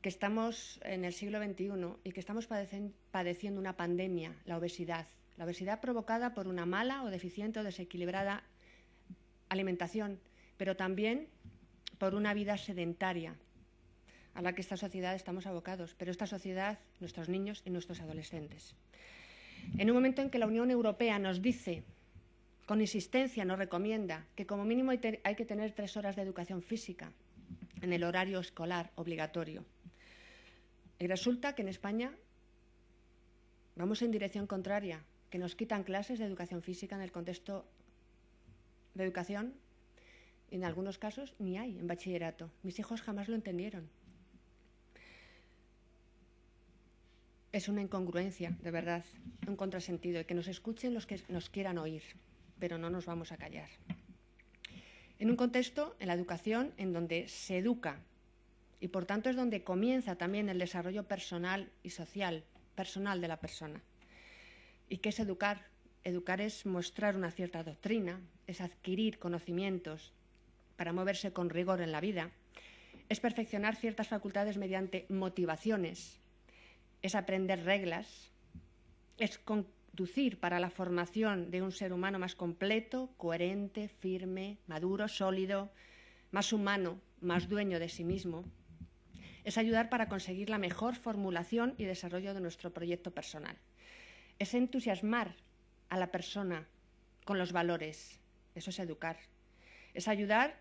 que estamos en el siglo XXI y que estamos padeciendo una pandemia, la obesidad provocada por una mala o deficiente o desequilibrada alimentación, pero también por una vida sedentaria a la que esta sociedad estamos abocados, pero esta sociedad, nuestros niños y nuestros adolescentes. En un momento en que la Unión Europea nos dice, con insistencia nos recomienda que como mínimo hay que tener 3 horas de educación física en el horario escolar obligatorio. Y resulta que en España vamos en dirección contraria, que nos quitan clases de educación física en el contexto de educación y en algunos casos ni hay en bachillerato. Mis hijos jamás lo entendieron. Es una incongruencia, de verdad, un contrasentido, y que nos escuchen los que nos quieran oír, pero no nos vamos a callar. En un contexto, en la educación, en donde se educa, y por tanto es donde comienza también el desarrollo personal y social, personal de la persona. ¿Y qué es educar? Educar es mostrar una cierta doctrina, es adquirir conocimientos para moverse con rigor en la vida, es perfeccionar ciertas facultades mediante motivaciones, es aprender reglas, es conducir para la formación de un ser humano más completo, coherente, firme, maduro, sólido, más humano, más dueño de sí mismo. Es ayudar para conseguir la mejor formulación y desarrollo de nuestro proyecto personal. Es entusiasmar a la persona con los valores. Eso es educar. Es ayudar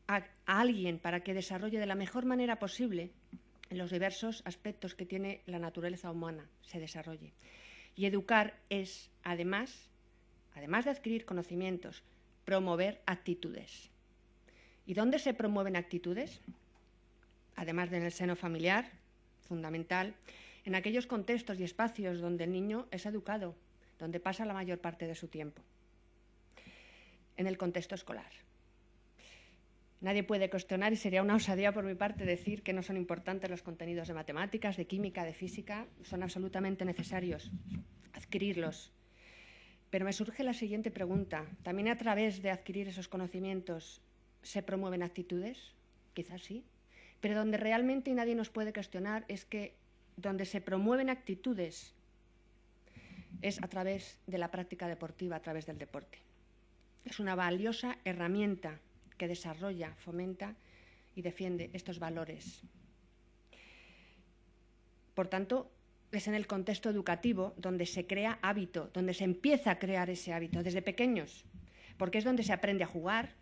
a alguien para que desarrolle de la mejor manera posible en los diversos aspectos que tiene la naturaleza humana, se desarrolle. Y educar es, además de adquirir conocimientos, promover actitudes. ¿Y dónde se promueven actitudes? Además de en el seno familiar, fundamental, en aquellos contextos y espacios donde el niño es educado, donde pasa la mayor parte de su tiempo. En el contexto escolar. Nadie puede cuestionar, y sería una osadía por mi parte decir que no son importantes los contenidos de matemáticas, de química, de física, son absolutamente necesarios adquirirlos. Pero me surge la siguiente pregunta. ¿También a través de adquirir esos conocimientos se promueven actitudes? Quizás sí. Pero donde realmente nadie nos puede cuestionar es que donde se promueven actitudes es a través de la práctica deportiva, a través del deporte. Es una valiosa herramienta que desarrolla, fomenta y defiende estos valores. Por tanto, es en el contexto educativo donde se crea hábito, donde se empieza a crear ese hábito desde pequeños, porque es donde se aprende a jugar,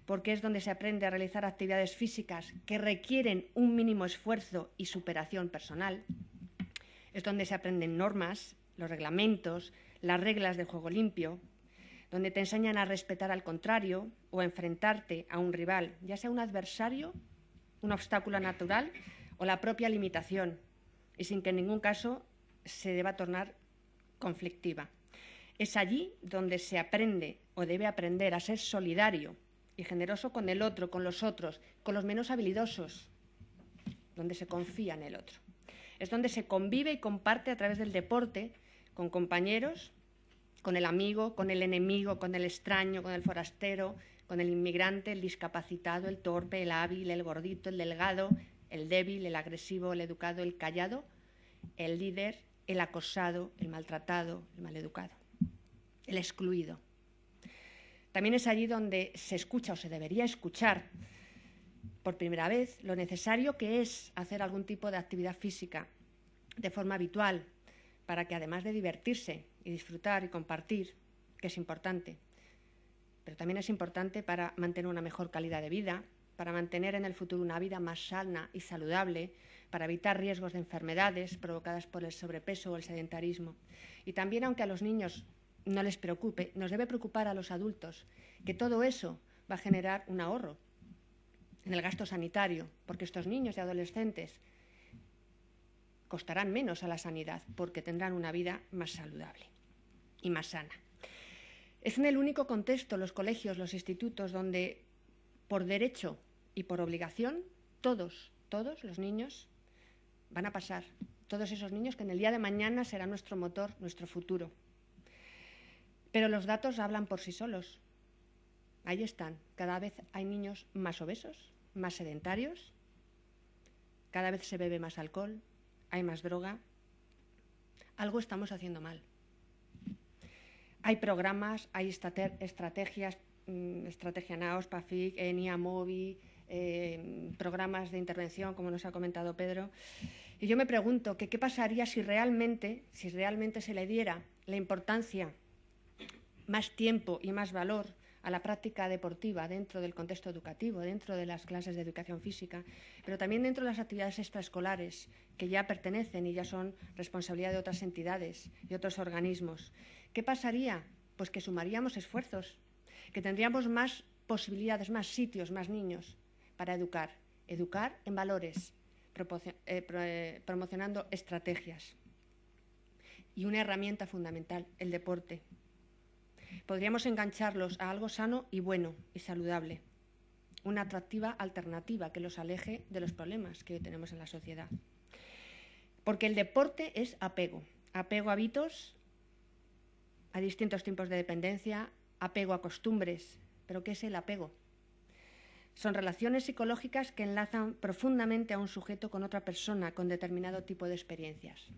porque es donde se aprende a realizar actividades físicas que requieren un mínimo esfuerzo y superación personal. Es donde se aprenden normas, los reglamentos, las reglas del juego limpio, donde te enseñan a respetar al contrario o a enfrentarte a un rival, ya sea un adversario, un obstáculo natural o la propia limitación, y sin que en ningún caso se deba tornar conflictiva. Es allí donde se aprende o debe aprender a ser solidario y generoso con el otro, con los otros, con los menos habilidosos, donde se confía en el otro. Es donde se convive y comparte a través del deporte con compañeros con el amigo, con el enemigo, con el extraño, con el forastero, con el inmigrante, el discapacitado, el torpe, el hábil, el gordito, el delgado, el débil, el agresivo, el educado, el callado, el líder, el acosado, el maltratado, el maleducado, el excluido. También es allí donde se escucha o se debería escuchar por primera vez lo necesario que es hacer algún tipo de actividad física de forma habitual para que, además de divertirse y disfrutar y compartir, que es importante, pero también es importante para mantener una mejor calidad de vida, para mantener en el futuro una vida más sana y saludable, para evitar riesgos de enfermedades provocadas por el sobrepeso o el sedentarismo. Y también, aunque a los niños no les preocupe, nos debe preocupar a los adultos, que todo eso va a generar un ahorro en el gasto sanitario, porque estos niños y adolescentes costarán menos a la sanidad porque tendrán una vida más saludable y más sana. Es en el único contexto, los colegios, los institutos, donde por derecho y por obligación todos los niños van a pasar, todos esos niños que en el día de mañana serán nuestro motor, nuestro futuro. Pero los datos hablan por sí solos. Ahí están. Cada vez hay niños más obesos, más sedentarios, cada vez se bebe más alcohol, hay más droga. Algo estamos haciendo mal. Hay programas, hay estrategias, Estrategia NAOS, PAFIC, ENIA, MOVI, programas de intervención, como nos ha comentado Pedro. Y yo me pregunto que qué pasaría si realmente se le diera la importancia, más tiempo y más valor a la práctica deportiva dentro del contexto educativo, dentro de las clases de educación física, pero también dentro de las actividades extraescolares que ya pertenecen y ya son responsabilidad de otras entidades y otros organismos. ¿Qué pasaría? Pues que sumaríamos esfuerzos, que tendríamos más posibilidades, más sitios, más niños para educar en valores, promocionando estrategias. Y una herramienta fundamental, el deporte. Podríamos engancharlos a algo sano y bueno y saludable, una atractiva alternativa que los aleje de los problemas que hoy tenemos en la sociedad. Porque el deporte es apego a hábitos, a distintos tipos de dependencia, apego a costumbres. ¿Pero qué es el apego? Son relaciones psicológicas que enlazan profundamente a un sujeto con otra persona con determinado tipo de experiencias.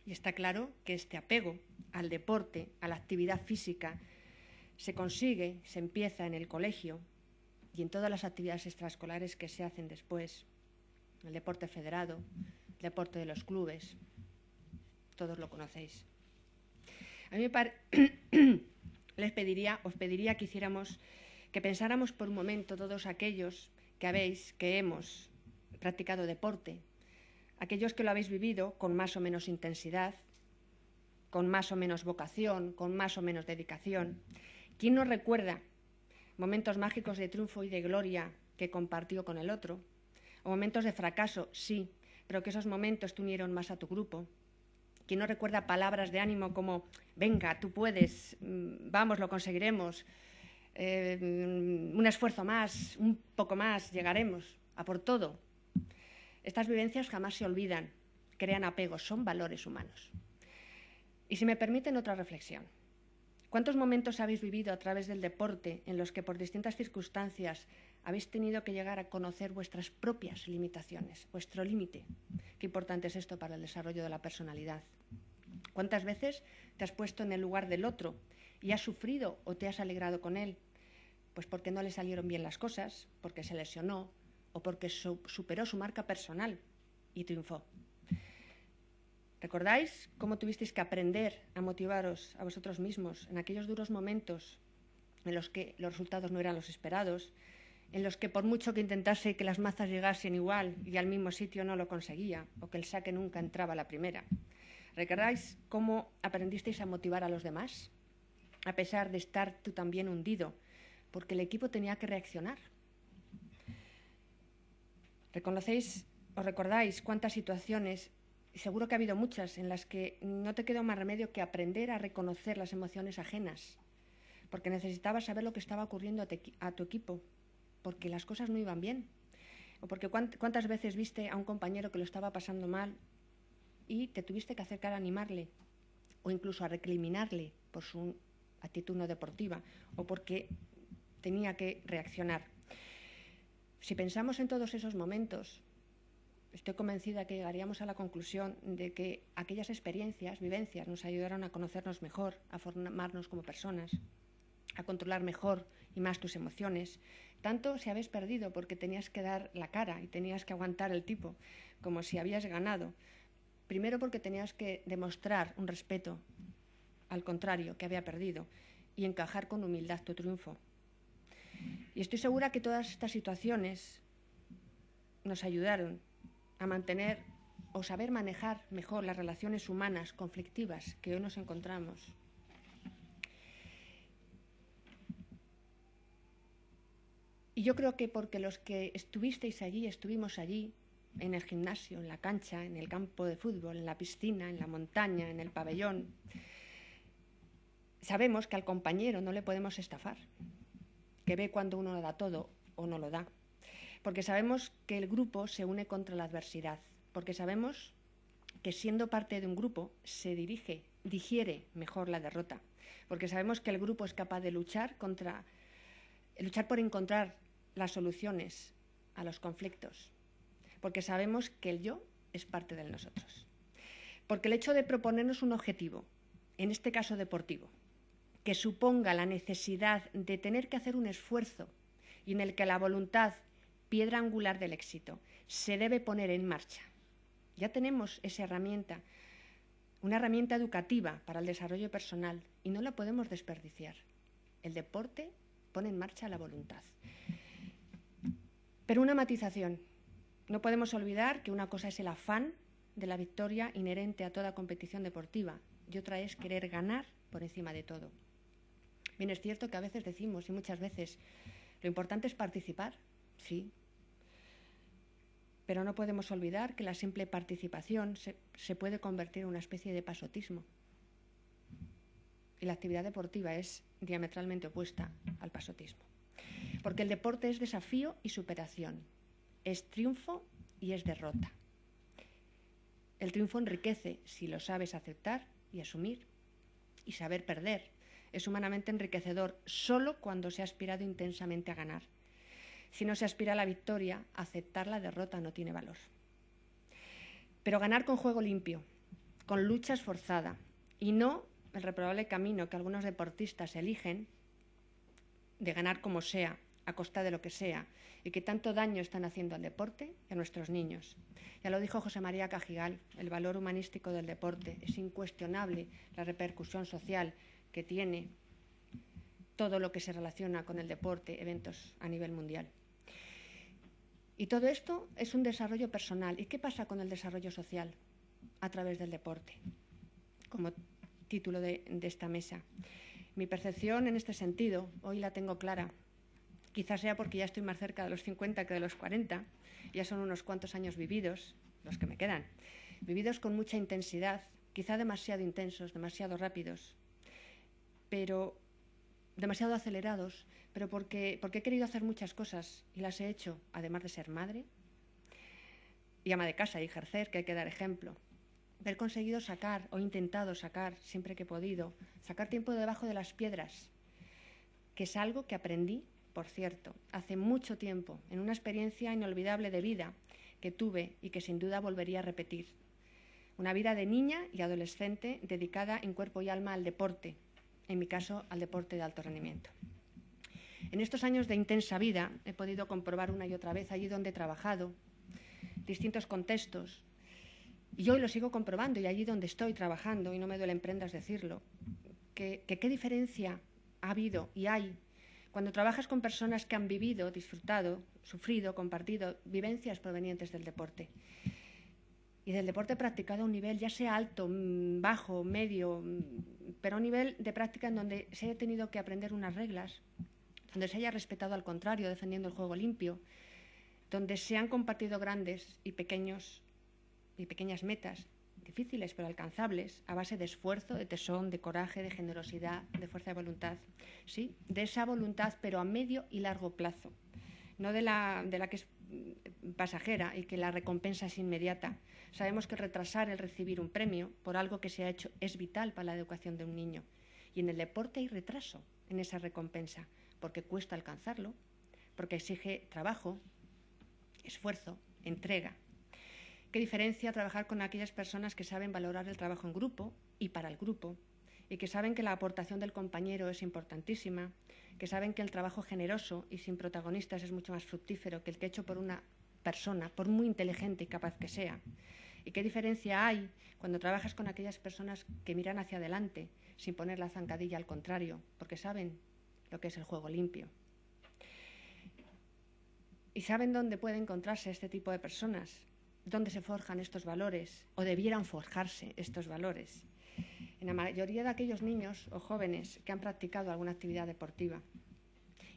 Y está claro que este apego al deporte, a la actividad física, se consigue, se empieza en el colegio y en todas las actividades extraescolares que se hacen después. El deporte federado, el deporte de los clubes, todos lo conocéis. A mí os pediría que pensáramos por un momento todos aquellos que hemos practicado deporte, aquellos que lo habéis vivido con más o menos intensidad, con más o menos vocación, con más o menos dedicación. ¿Quién no recuerda momentos mágicos de triunfo y de gloria que compartió con el otro? O momentos de fracaso, sí, pero que esos momentos te unieron más a tu grupo. ¿Quién no recuerda palabras de ánimo como venga, tú puedes, vamos, lo conseguiremos, un esfuerzo más, un poco más, llegaremos, a por todo? Estas vivencias jamás se olvidan, crean apegos, son valores humanos. Y si me permiten otra reflexión, ¿cuántos momentos habéis vivido a través del deporte en los que por distintas circunstancias habéis tenido que llegar a conocer vuestras propias limitaciones, vuestro límite? Qué importante es esto para el desarrollo de la personalidad. ¿Cuántas veces te has puesto en el lugar del otro y has sufrido o te has alegrado con él? Pues porque no le salieron bien las cosas, porque se lesionó o porque superó su marca personal y triunfó. ¿Recordáis cómo tuvisteis que aprender a motivaros a vosotros mismos en aquellos duros momentos en los que los resultados no eran los esperados, en los que por mucho que intentase que las mazas llegasen igual y al mismo sitio no lo conseguía, o que el saque nunca entraba a la primera? ¿Recordáis cómo aprendisteis a motivar a los demás, a pesar de estar tú también hundido, porque el equipo tenía que reaccionar? ¿Recordáis cuántas situaciones, y seguro que ha habido muchas, en las que no te quedó más remedio que aprender a reconocer las emociones ajenas, porque necesitabas saber lo que estaba ocurriendo a tu equipo, porque las cosas no iban bien, o porque cuántas veces viste a un compañero que lo estaba pasando mal y te tuviste que acercar a animarle, o incluso a recriminarle por su actitud no deportiva o porque tenía que reaccionar. Si pensamos en todos esos momentos, estoy convencida que llegaríamos a la conclusión de que aquellas experiencias, vivencias, nos ayudaron a conocernos mejor, a formarnos como personas, a controlar mejor y más tus emociones. Tanto si habéis perdido porque tenías que dar la cara y tenías que aguantar el tipo, como si habías ganado. Primero porque tenías que demostrar un respeto al contrario que había perdido y encajar con humildad tu triunfo. Y estoy segura que todas estas situaciones nos ayudaron a mantener o saber manejar mejor las relaciones humanas conflictivas que hoy nos encontramos. Y yo creo que porque los que estuvisteis allí, estuvimos allí, en el gimnasio, en la cancha, en el campo de fútbol, en la piscina, en la montaña, en el pabellón, sabemos que al compañero no le podemos estafar, que ve cuando uno lo da todo o no lo da, porque sabemos que el grupo se une contra la adversidad, porque sabemos que siendo parte de un grupo se digiere mejor la derrota, porque sabemos que el grupo es capaz de luchar por encontrar las soluciones a los conflictos, porque sabemos que el yo es parte del nosotros, porque el hecho de proponernos un objetivo, en este caso deportivo, que suponga la necesidad de tener que hacer un esfuerzo y en el que la voluntad, piedra angular del éxito, se debe poner en marcha. Ya tenemos esa herramienta, una herramienta educativa para el desarrollo personal y no la podemos desperdiciar. El deporte pone en marcha la voluntad. Pero una matización. No podemos olvidar que una cosa es el afán de la victoria inherente a toda competición deportiva y otra es querer ganar por encima de todo. Bien, es cierto que a veces decimos, y muchas veces, lo importante es participar, sí, pero no podemos olvidar que la simple participación se puede convertir en una especie de pasotismo. Y la actividad deportiva es diametralmente opuesta al pasotismo. Porque el deporte es desafío y superación, es triunfo y es derrota. El triunfo enriquece si lo sabes aceptar y asumir, y saber perder. Es humanamente enriquecedor solo cuando se ha aspirado intensamente a ganar. Si no se aspira a la victoria, aceptar la derrota no tiene valor. Pero ganar con juego limpio, con lucha esforzada y no el reprobable camino que algunos deportistas eligen de ganar como sea, a costa de lo que sea, y que tanto daño están haciendo al deporte y a nuestros niños. Ya lo dijo José María Cajigal, el valor humanístico del deporte. Es incuestionable la repercusión social que tiene todo lo que se relaciona con el deporte, eventos a nivel mundial. Y todo esto es un desarrollo personal. ¿Y qué pasa con el desarrollo social a través del deporte? Como título de esta mesa. Mi percepción en este sentido, hoy la tengo clara. Quizás sea porque ya estoy más cerca de los 50 que de los 40. Ya son unos cuantos años vividos, los que me quedan. Vividos con mucha intensidad, quizá demasiado intensos, demasiado rápidos, pero demasiado acelerados, pero porque he querido hacer muchas cosas y las he hecho, además de ser madre y ama de casa y ejercer, que hay que dar ejemplo. Haber conseguido sacar, o intentado sacar, siempre que he podido, sacar tiempo debajo de las piedras, que es algo que aprendí, por cierto, hace mucho tiempo, en una experiencia inolvidable de vida que tuve y que sin duda volvería a repetir. Una vida de niña y adolescente dedicada en cuerpo y alma al deporte, en mi caso al deporte de alto rendimiento. En estos años de intensa vida he podido comprobar una y otra vez allí donde he trabajado, distintos contextos, y hoy lo sigo comprobando y allí donde estoy trabajando, y no me duele en prendas decirlo, que qué diferencia ha habido y hay cuando trabajas con personas que han vivido, disfrutado, sufrido, compartido vivencias provenientes del deporte. Y del deporte practicado a un nivel ya sea alto, bajo, medio, pero a un nivel de práctica en donde se haya tenido que aprender unas reglas, donde se haya respetado al contrario, defendiendo el juego limpio, donde se han compartido grandes y pequeñas metas, difíciles pero alcanzables, a base de esfuerzo, de tesón, de coraje, de generosidad, de fuerza de voluntad. Sí, de esa voluntad, pero a medio y largo plazo, no de la que es pasajera y que la recompensa es inmediata. Sabemos que retrasar el recibir un premio por algo que se ha hecho es vital para la educación de un niño. Y en el deporte hay retraso en esa recompensa, porque cuesta alcanzarlo, porque exige trabajo, esfuerzo, entrega. ¿Qué diferencia trabajar con aquellas personas que saben valorar el trabajo en grupo y para el grupo, y que saben que la aportación del compañero es importantísima, que saben que el trabajo generoso y sin protagonistas es mucho más fructífero que el que hecho por una persona, por muy inteligente y capaz que sea? ¿Y qué diferencia hay cuando trabajas con aquellas personas que miran hacia adelante sin poner la zancadilla al contrario, porque saben lo que es el juego limpio? ¿Y saben dónde puede encontrarse este tipo de personas? ¿Dónde se forjan estos valores o debieran forjarse estos valores? En la mayoría de aquellos niños o jóvenes que han practicado alguna actividad deportiva.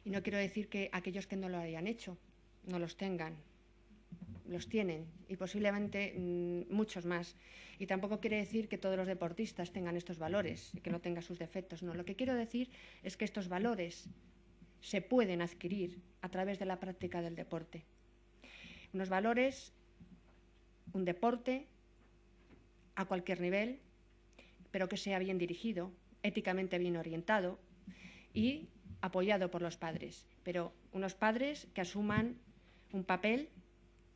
Y no quiero decir que aquellos que no lo hayan hecho no los tengan, los tienen, y posiblemente muchos más. Y tampoco quiere decir que todos los deportistas tengan estos valores y que no tengan sus defectos. No, lo que quiero decir es que estos valores se pueden adquirir a través de la práctica del deporte. Unos valores, un deporte a cualquier nivel, pero que sea bien dirigido, éticamente bien orientado y apoyado por los padres. Pero unos padres que asuman un papel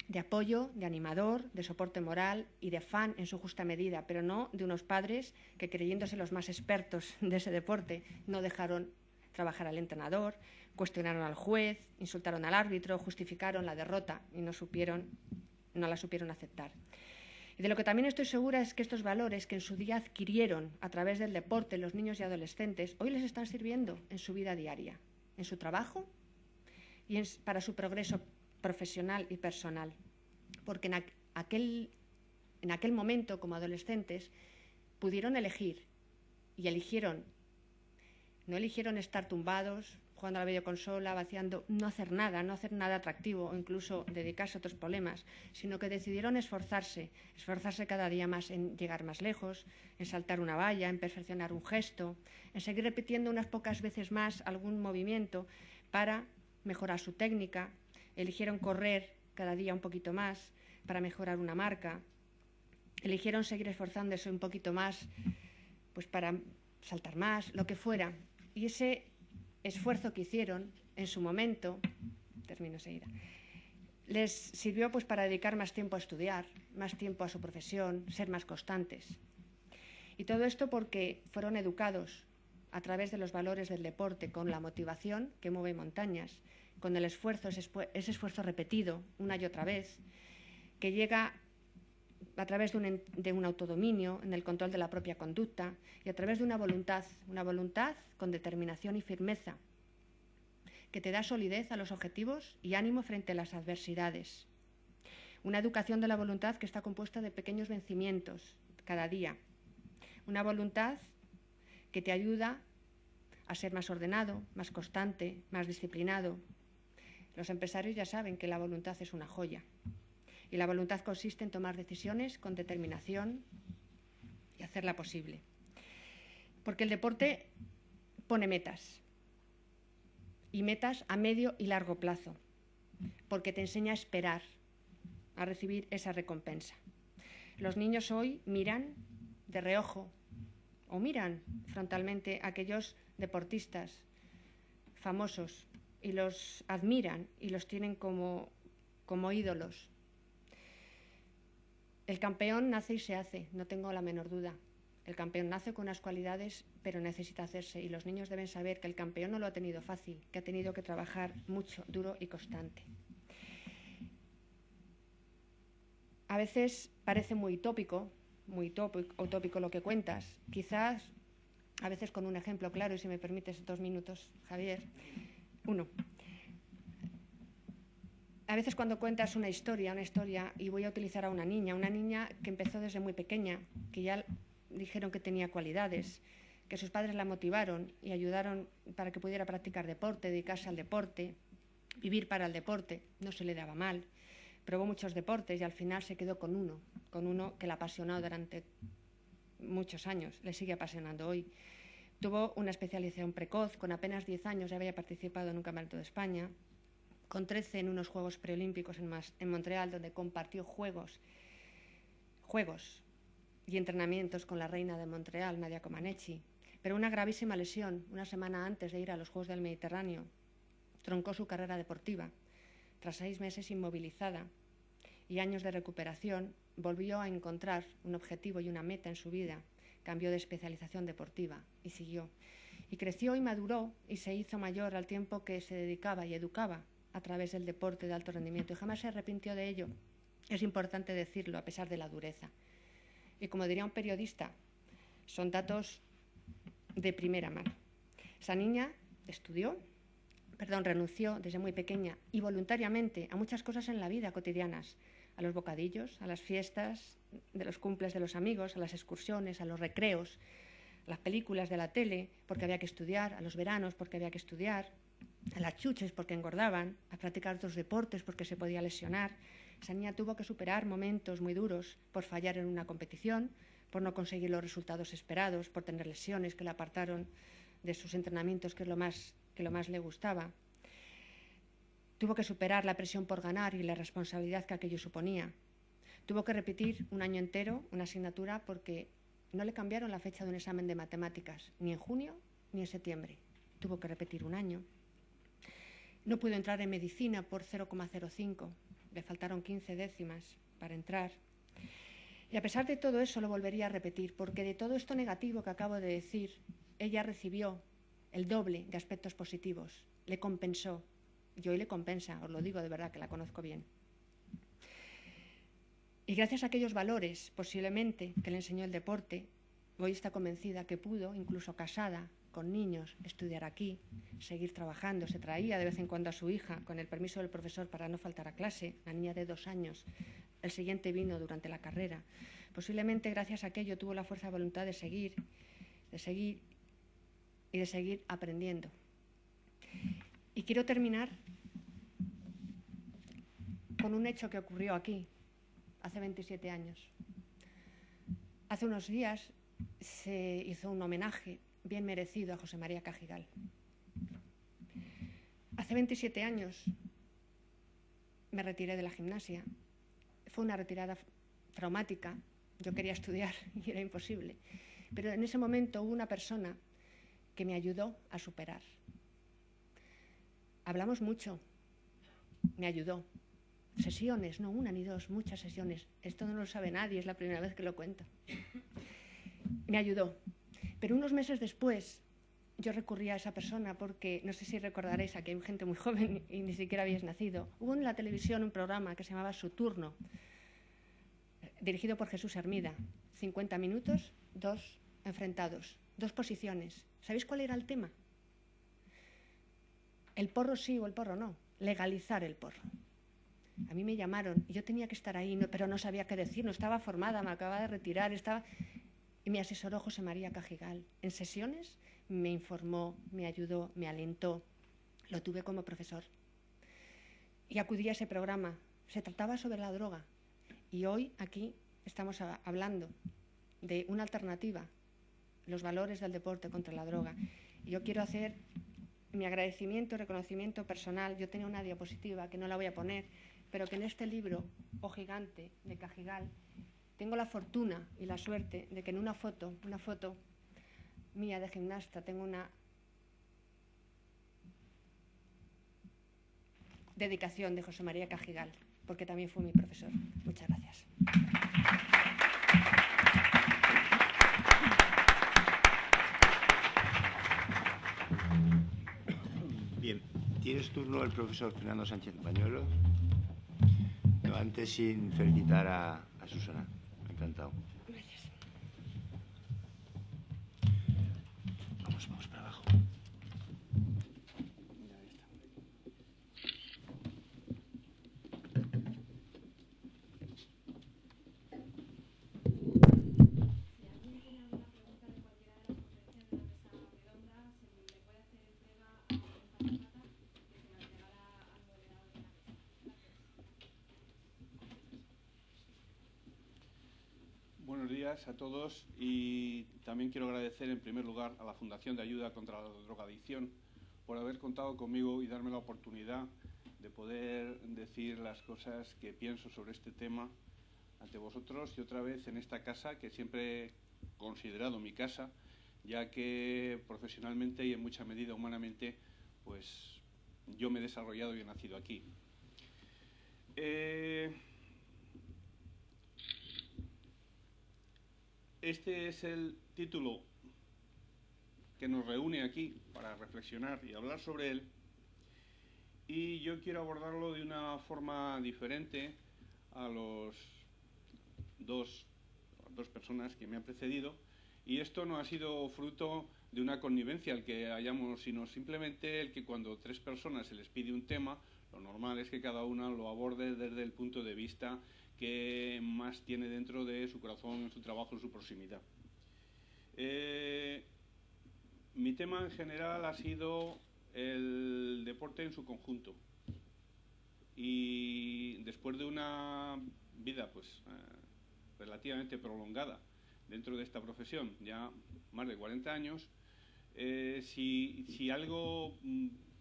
de apoyo, de animador, de soporte moral y de fan en su justa medida, pero no de unos padres que, creyéndose los más expertos de ese deporte, no dejaron trabajar al entrenador, cuestionaron al juez, insultaron al árbitro, justificaron la derrota y no la supieron aceptar. Y de lo que también estoy segura es que estos valores que en su día adquirieron a través del deporte los niños y adolescentes, hoy les están sirviendo en su vida diaria, en su trabajo y para su progreso profesional y personal. Porque en aquel momento, como adolescentes, pudieron elegir y eligieron. No eligieron estar tumbados, jugando a la videoconsola, vaciando, no hacer nada atractivo o incluso dedicarse a otros problemas, sino que decidieron esforzarse cada día más en llegar más lejos, en saltar una valla, en perfeccionar un gesto, en seguir repitiendo unas pocas veces más algún movimiento para mejorar su técnica. Eligieron correr cada día un poquito más para mejorar una marca. Eligieron seguir esforzándose un poquito más pues para saltar más, lo que fuera. Y ese esfuerzo que hicieron en su momento, termino enseguida, les sirvió pues para dedicar más tiempo a estudiar, más tiempo a su profesión, ser más constantes. Y todo esto porque fueron educados a través de los valores del deporte, con la motivación que mueve montañas, con el esfuerzo, ese esfuerzo repetido una y otra vez, que llega a través de un autodominio, en el control de la propia conducta y a través de una voluntad con determinación y firmeza, que te da solidez a los objetivos y ánimo frente a las adversidades. Una educación de la voluntad que está compuesta de pequeños vencimientos cada día. Una voluntad que te ayuda a ser más ordenado, más constante, más disciplinado. Los empresarios ya saben que la voluntad es una joya. Y la voluntad consiste en tomar decisiones con determinación y hacerla posible. Porque el deporte pone metas. Y metas a medio y largo plazo. Porque te enseña a esperar, a recibir esa recompensa. Los niños hoy miran de reojo o miran frontalmente a aquellos deportistas famosos y los admiran y los tienen como ídolos. El campeón nace y se hace, no tengo la menor duda. El campeón nace con unas cualidades, pero necesita hacerse. Y los niños deben saber que el campeón no lo ha tenido fácil, que ha tenido que trabajar mucho, duro y constante. A veces parece muy utópico lo que cuentas. Quizás, a veces con un ejemplo claro, y si me permites 2 minutos, Javier. 1. A veces cuando cuentas una historia, y voy a utilizar a una niña que empezó desde muy pequeña, que ya dijeron que tenía cualidades, que sus padres la motivaron y ayudaron para que pudiera practicar deporte, dedicarse al deporte, vivir para el deporte, no se le daba mal. Probó muchos deportes y al final se quedó con uno que la apasionó durante muchos años, le sigue apasionando hoy. Tuvo una especialización precoz, con apenas 10 años ya había participado en un campeonato de España, con 13 en unos Juegos Preolímpicos en Montreal, donde compartió juegos y entrenamientos con la reina de Montreal, Nadia Comaneci. Pero una gravísima lesión, una semana antes de ir a los Juegos del Mediterráneo, troncó su carrera deportiva. Tras 6 meses inmovilizada y años de recuperación, volvió a encontrar un objetivo y una meta en su vida. Cambió de especialización deportiva y siguió. Y creció y maduró y se hizo mayor al tiempo que se dedicaba y educaba a través del deporte de alto rendimiento. Y jamás se arrepintió de ello. Es importante decirlo, a pesar de la dureza. Y como diría un periodista, son datos de primera mano. Esa niña renunció desde muy pequeña y voluntariamente a muchas cosas en la vida cotidianas, a los bocadillos, a las fiestas de los cumples de los amigos, a las excursiones, a los recreos, a las películas de la tele porque había que estudiar, a los veranos porque había que estudiar, a las chuches porque engordaban, a practicar otros deportes porque se podía lesionar. Esa niña tuvo que superar momentos muy duros por fallar en una competición, por no conseguir los resultados esperados, por tener lesiones que la apartaron de sus entrenamientos, que es lo más le gustaba. Tuvo que superar la presión por ganar y la responsabilidad que aquello suponía. Tuvo que repetir un año entero una asignatura porque no le cambiaron la fecha de un examen de matemáticas, ni en junio ni en septiembre. Tuvo que repetir un año. No pudo entrar en medicina por 0,05. Le faltaron 15 décimas para entrar. Y a pesar de todo eso lo volvería a repetir, porque de todo esto negativo que acabo de decir, ella recibió el doble de aspectos positivos. Le compensó. Y hoy le compensa, os lo digo de verdad que la conozco bien. Y gracias a aquellos valores, posiblemente, que le enseñó el deporte, hoy está convencida que pudo, incluso casada, con niños, estudiar aquí, seguir trabajando. Se traía de vez en cuando a su hija, con el permiso del profesor para no faltar a clase, la niña de 2 años. El siguiente vino durante la carrera. Posiblemente gracias a aquello tuvo la fuerza de voluntad de seguir aprendiendo. Y quiero terminar con un hecho que ocurrió aquí, hace 27 años. Hace unos días se hizo un homenaje bien merecido a José María Cajigal. Hace 27 años me retiré de la gimnasia. Fue una retirada traumática. Yo quería estudiar y era imposible. Pero en ese momento hubo una persona que me ayudó a superar. Hablamos mucho. Me ayudó. Sesiones, no una ni dos, muchas sesiones. Esto no lo sabe nadie, es la primera vez que lo cuento. Me ayudó. Pero unos meses después yo recurrí a esa persona porque, no sé si recordaréis, aquí hay gente muy joven y ni siquiera habéis nacido. Hubo en la televisión un programa que se llamaba Su Turno, dirigido por Jesús Hermida. 50 minutos, 2 enfrentados, 2 posiciones. ¿Sabéis cuál era el tema? El porro sí o el porro no. Legalizar el porro. A mí me llamaron y yo tenía que estar ahí, pero no sabía qué decir, no estaba formada, me acababa de retirar, y me asesoró José María Cajigal. En sesiones me informó, me ayudó, me alentó. Lo tuve como profesor. Y acudí a ese programa. Se trataba sobre la droga. Y hoy aquí estamos hablando de una alternativa, los valores del deporte contra la droga. Y yo quiero hacer mi agradecimiento y reconocimiento personal. Yo tenía una diapositiva que no la voy a poner, pero que en este libro, O Gigante, de Cajigal, tengo la fortuna y la suerte de que en una foto mía de gimnasta, tengo una dedicación de José María Cajigal, porque también fue mi profesor. Muchas gracias. Bien, tienes turno el profesor Fernando Sánchez Pañuelo. No, antes sin felicitar a Susana. Encantado. Gracias. Vamos para abajo. Buenos días a todos y también quiero agradecer en primer lugar a la Fundación de Ayuda contra la Drogadicción por haber contado conmigo y darme la oportunidad de poder decir las cosas que pienso sobre este tema ante vosotros y otra vez en esta casa que siempre he considerado mi casa ya que profesionalmente y en mucha medida humanamente, pues yo me he desarrollado y he nacido aquí. Este es el título que nos reúne aquí para reflexionar y hablar sobre él, y yo quiero abordarlo de una forma diferente a las dos personas que me han precedido, y esto no ha sido fruto de una connivencia el que hayamos, sino simplemente el que cuando 3 personas se les pide un tema, lo normal es que cada una lo aborde desde el punto de vista que más tiene dentro de su corazón, en su trabajo, en su proximidad. Mi tema en general ha sido el deporte en su conjunto, y después de una vida relativamente prolongada dentro de esta profesión, ya más de 40 años, si algo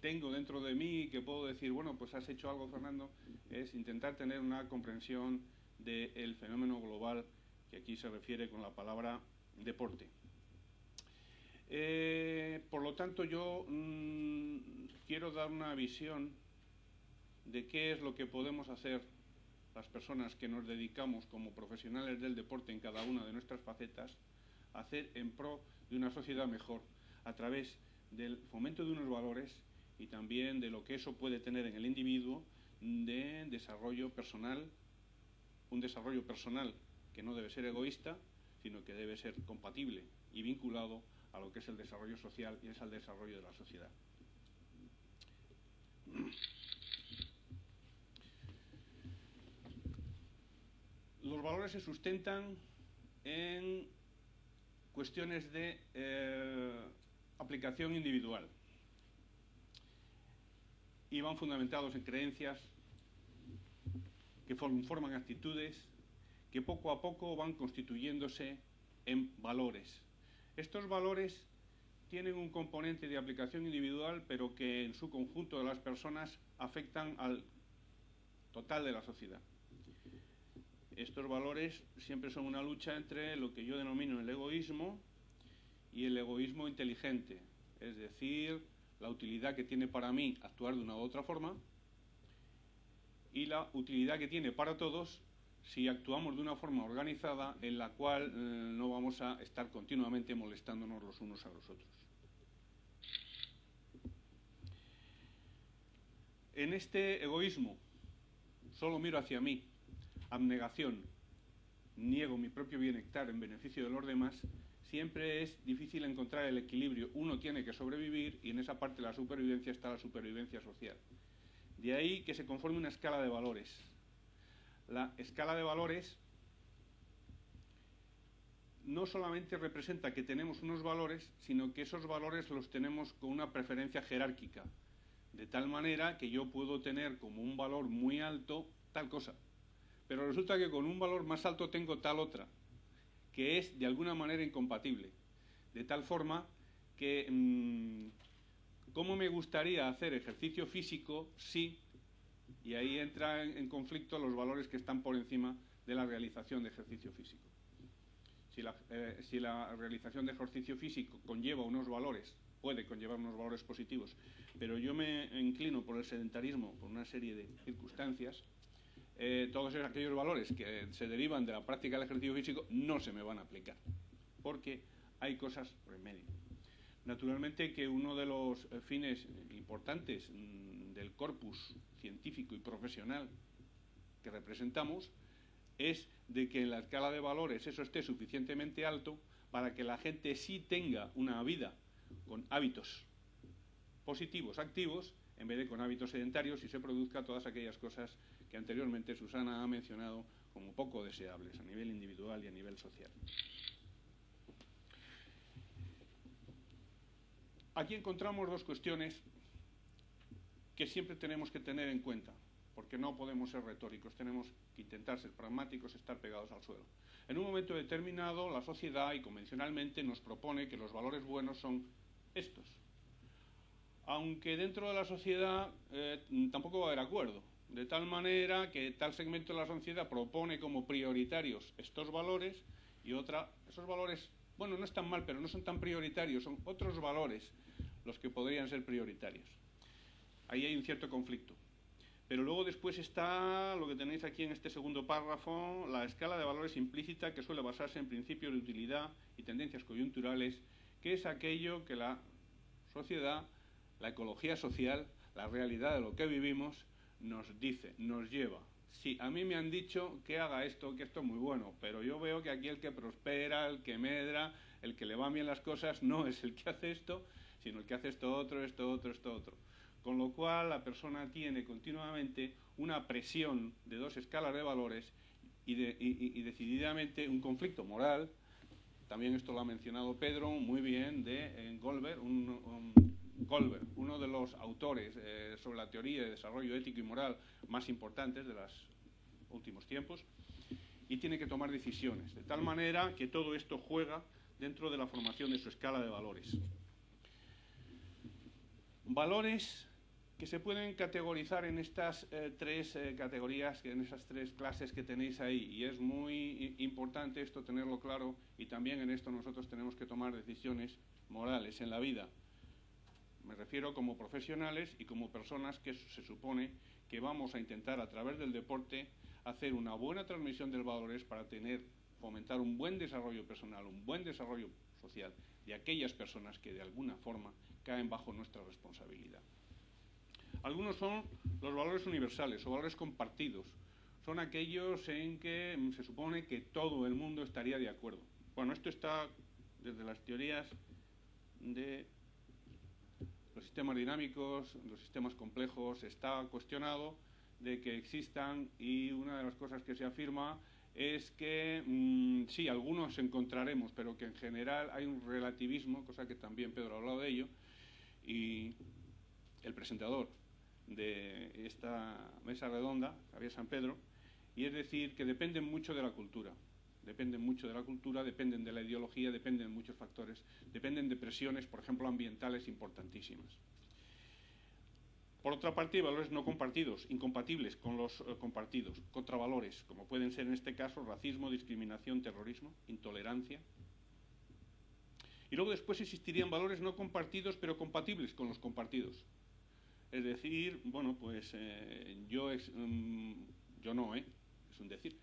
tengo dentro de mí que puedo decir, bueno, pues has hecho algo, Fernando, es intentar tener una comprensión del fenómeno global que aquí se refiere con la palabra deporte. Por lo tanto, yo quiero dar una visión de qué es lo que podemos hacer las personas que nos dedicamos como profesionales del deporte en cada una de nuestras facetas, hacer en pro de una sociedad mejor, a través del fomento de unos valores y también de lo que eso puede tener en el individuo de desarrollo personal, un desarrollo personal que no debe ser egoísta, sino que debe ser compatible y vinculado a lo que es el desarrollo social y es al desarrollo de la sociedad. Los valores se sustentan en cuestiones de aplicación individual y van fundamentados en creencias que forman actitudes que poco a poco van constituyéndose en valores. Estos valores tienen un componente de aplicación individual, pero que en su conjunto de las personas afectan al total de la sociedad. Estos valores siempre son una lucha entre lo que yo denomino el egoísmo y el egoísmo inteligente, es decir, la utilidad que tiene para mí actuar de una u otra forma y la utilidad que tiene para todos si actuamos de una forma organizada en la cual no vamos a estar continuamente molestándonos los unos a los otros. En este egoísmo solo miro hacia mí, abnegación, niego mi propio bienestar en beneficio de los demás, siempre es difícil encontrar el equilibrio. Uno tiene que sobrevivir y en esa parte de la supervivencia está la supervivencia social. De ahí que se conforme una escala de valores. La escala de valores no solamente representa que tenemos unos valores, sino que esos valores los tenemos con una preferencia jerárquica, de tal manera que yo puedo tener como un valor muy alto tal cosa, pero resulta que con un valor más alto tengo tal otra, que es de alguna manera incompatible, de tal forma que ¿cómo me gustaría hacer ejercicio físico si, y ahí entra en conflicto los valores que están por encima de la realización de ejercicio físico? Si la realización de ejercicio físico conlleva unos valores, puede conllevar unos valores positivos, pero yo me inclino por el sedentarismo por una serie de circunstancias, todos aquellos valores que se derivan de la práctica del ejercicio físico no se me van a aplicar, porque hay cosas por en medio. Naturalmente que uno de los fines importantes del corpus científico y profesional que representamos es de que en la escala de valores eso esté suficientemente alto para que la gente sí tenga una vida con hábitos positivos, activos, en vez de con hábitos sedentarios, y se produzca todas aquellas cosas que anteriormente Susana ha mencionado como poco deseables a nivel individual y a nivel social. Aquí encontramos dos cuestiones que siempre tenemos que tener en cuenta, porque no podemos ser retóricos, tenemos que intentar ser pragmáticos, estar pegados al suelo. En un momento determinado, la sociedad y convencionalmente nos propone que los valores buenos son estos. Aunque dentro de la sociedad tampoco va a haber acuerdo, de tal manera que tal segmento de la sociedad propone como prioritarios estos valores y esos valores bueno, no están mal, pero no son tan prioritarios, son otros valores los que podrían ser prioritarios. Ahí hay un cierto conflicto. Pero luego después está lo que tenéis aquí en este segundo párrafo, la escala de valores implícita que suele basarse en principios de utilidad y tendencias coyunturales, que es aquello que la sociedad, la ecología social, la realidad de lo que vivimos, nos dice, nos lleva. Sí, a mí me han dicho que haga esto, que esto es muy bueno, pero yo veo que aquí el que prospera, el que medra, el que le van bien las cosas, no es el que hace esto, sino el que hace esto otro, esto otro, esto otro. Con lo cual la persona tiene continuamente una presión de dos escalas de valores y decididamente un conflicto moral. También esto lo ha mencionado Pedro muy bien de Goldberg, uno de los autores sobre la teoría de desarrollo ético y moral más importantes de los últimos tiempos, y tiene que tomar decisiones, de tal manera que todo esto juega dentro de la formación de su escala de valores. Valores que se pueden categorizar en estas tres categorías, en esas tres clases que tenéis ahí, y es muy importante esto tenerlo claro, y también en esto nosotros tenemos que tomar decisiones morales en la vida. Me refiero como profesionales y como personas que se supone que vamos a intentar a través del deporte hacer una buena transmisión de valores para fomentar un buen desarrollo personal, un buen desarrollo social de aquellas personas que de alguna forma caen bajo nuestra responsabilidad. Algunos son los valores universales o valores compartidos. Son aquellos en que se supone que todo el mundo estaría de acuerdo. Bueno, esto está desde las teorías de los sistemas dinámicos, los sistemas complejos, está cuestionado de que existan, y una de las cosas que se afirma es que sí, algunos encontraremos, pero que en general hay un relativismo, cosa que también Pedro ha hablado de ello, y el presentador de esta mesa redonda, Javier San Pedro, y es decir, que dependen mucho de la cultura. Dependen mucho de la cultura, dependen de la ideología, dependen de muchos factores, dependen de presiones, por ejemplo, ambientales importantísimas. Por otra parte, hay valores no compartidos, incompatibles con los compartidos, contravalores, como pueden ser en este caso racismo, discriminación, terrorismo, intolerancia. Y luego después existirían valores no compartidos, pero compatibles con los compartidos. Es decir, bueno, pues yo no, es un decir.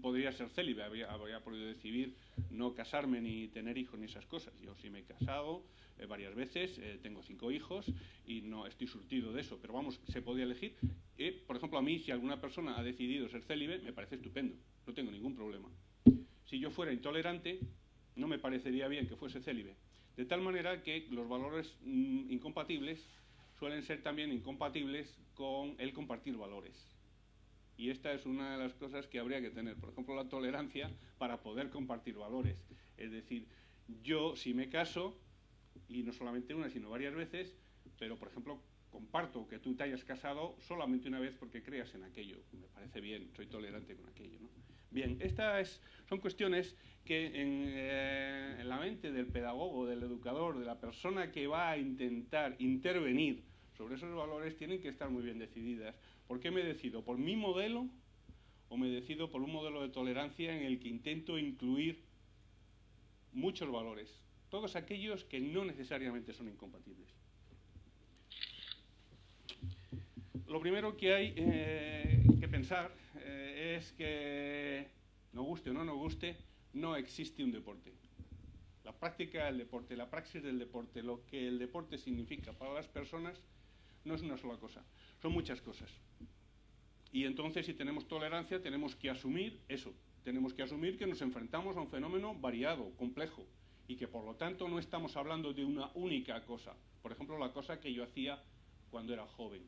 Podría ser célibe, habría podido decidir no casarme ni tener hijos ni esas cosas. Yo sí me he casado varias veces, tengo 5 hijos y no estoy surtido de eso, pero vamos, se podía elegir. Por ejemplo, a mí, si alguna persona ha decidido ser célibe, me parece estupendo, no tengo ningún problema. Si yo fuera intolerante, no me parecería bien que fuese célibe. De tal manera que los valores incompatibles suelen ser también incompatibles con el compartir valores. Y esta es una de las cosas que habría que tener. Por ejemplo, la tolerancia para poder compartir valores. Es decir, yo si me caso, y no solamente una, sino varias veces, pero por ejemplo, comparto que tú te hayas casado solamente una vez porque creas en aquello. Me parece bien, soy tolerante con aquello, ¿no? Bien, estas son cuestiones que en la mente del pedagogo, del educador, de la persona que va a intentar intervenir sobre esos valores, tienen que estar muy bien decididas. ¿Por qué me decido? ¿Por mi modelo o me decido por un modelo de tolerancia en el que intento incluir muchos valores? Todos aquellos que no necesariamente son incompatibles. Lo primero que hay que pensar es que, nos guste o no nos guste, no existe un deporte. La práctica del deporte, la praxis del deporte, lo que el deporte significa para las personas, no es una sola cosa, son muchas cosas. Y entonces, si tenemos tolerancia, tenemos que asumir eso. Tenemos que asumir que nos enfrentamos a un fenómeno variado, complejo, y que por lo tanto no estamos hablando de una única cosa. Por ejemplo, la cosa que yo hacía cuando era joven.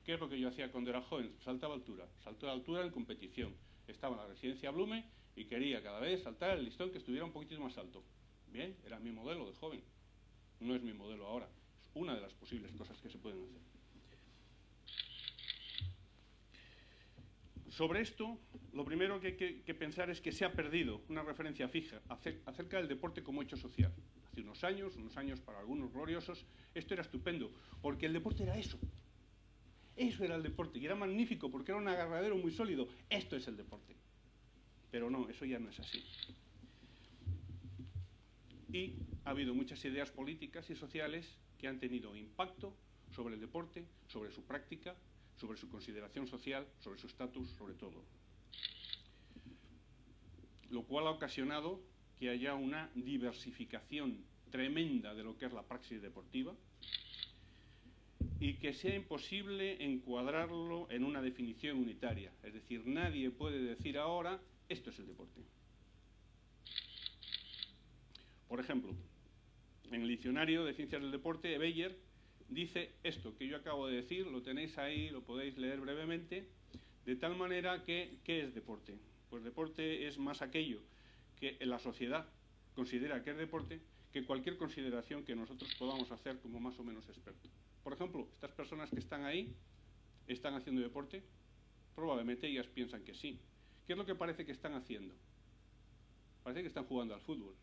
¿Qué es lo que yo hacía cuando era joven? Saltaba altura. Salto de altura en competición. Estaba en la residencia Blume y quería cada vez saltar el listón que estuviera un poquitito más alto. Bien, era mi modelo de joven. No es mi modelo ahora. Es una de las posibles cosas que se pueden hacer. Sobre esto, lo primero que hay que pensar es que se ha perdido una referencia fija acerca del deporte como hecho social. Hace unos años para algunos gloriosos, esto era estupendo, porque el deporte era eso. Eso era el deporte, y era magnífico, porque era un agarradero muy sólido. Esto es el deporte. Pero no, eso ya no es así. y ha habido muchas ideas políticas y sociales que han tenido impacto sobre el deporte, sobre su práctica, sobre su consideración social, sobre su estatus, sobre todo. Lo cual ha ocasionado que haya una diversificación tremenda de lo que es la praxis deportiva y que sea imposible encuadrarlo en una definición unitaria. Es decir, nadie puede decir ahora, esto es el deporte. Por ejemplo, en el diccionario de Ciencias del Deporte, Beyer dice esto que yo acabo de decir, lo tenéis ahí, lo podéis leer brevemente, de tal manera que, ¿qué es deporte? Pues deporte es más aquello que la sociedad considera que es deporte que cualquier consideración que nosotros podamos hacer como más o menos expertos. Por ejemplo, estas personas que están ahí, ¿están haciendo deporte? Probablemente ellas piensan que sí. ¿Qué es lo que parece que están haciendo? Parece que están jugando al fútbol.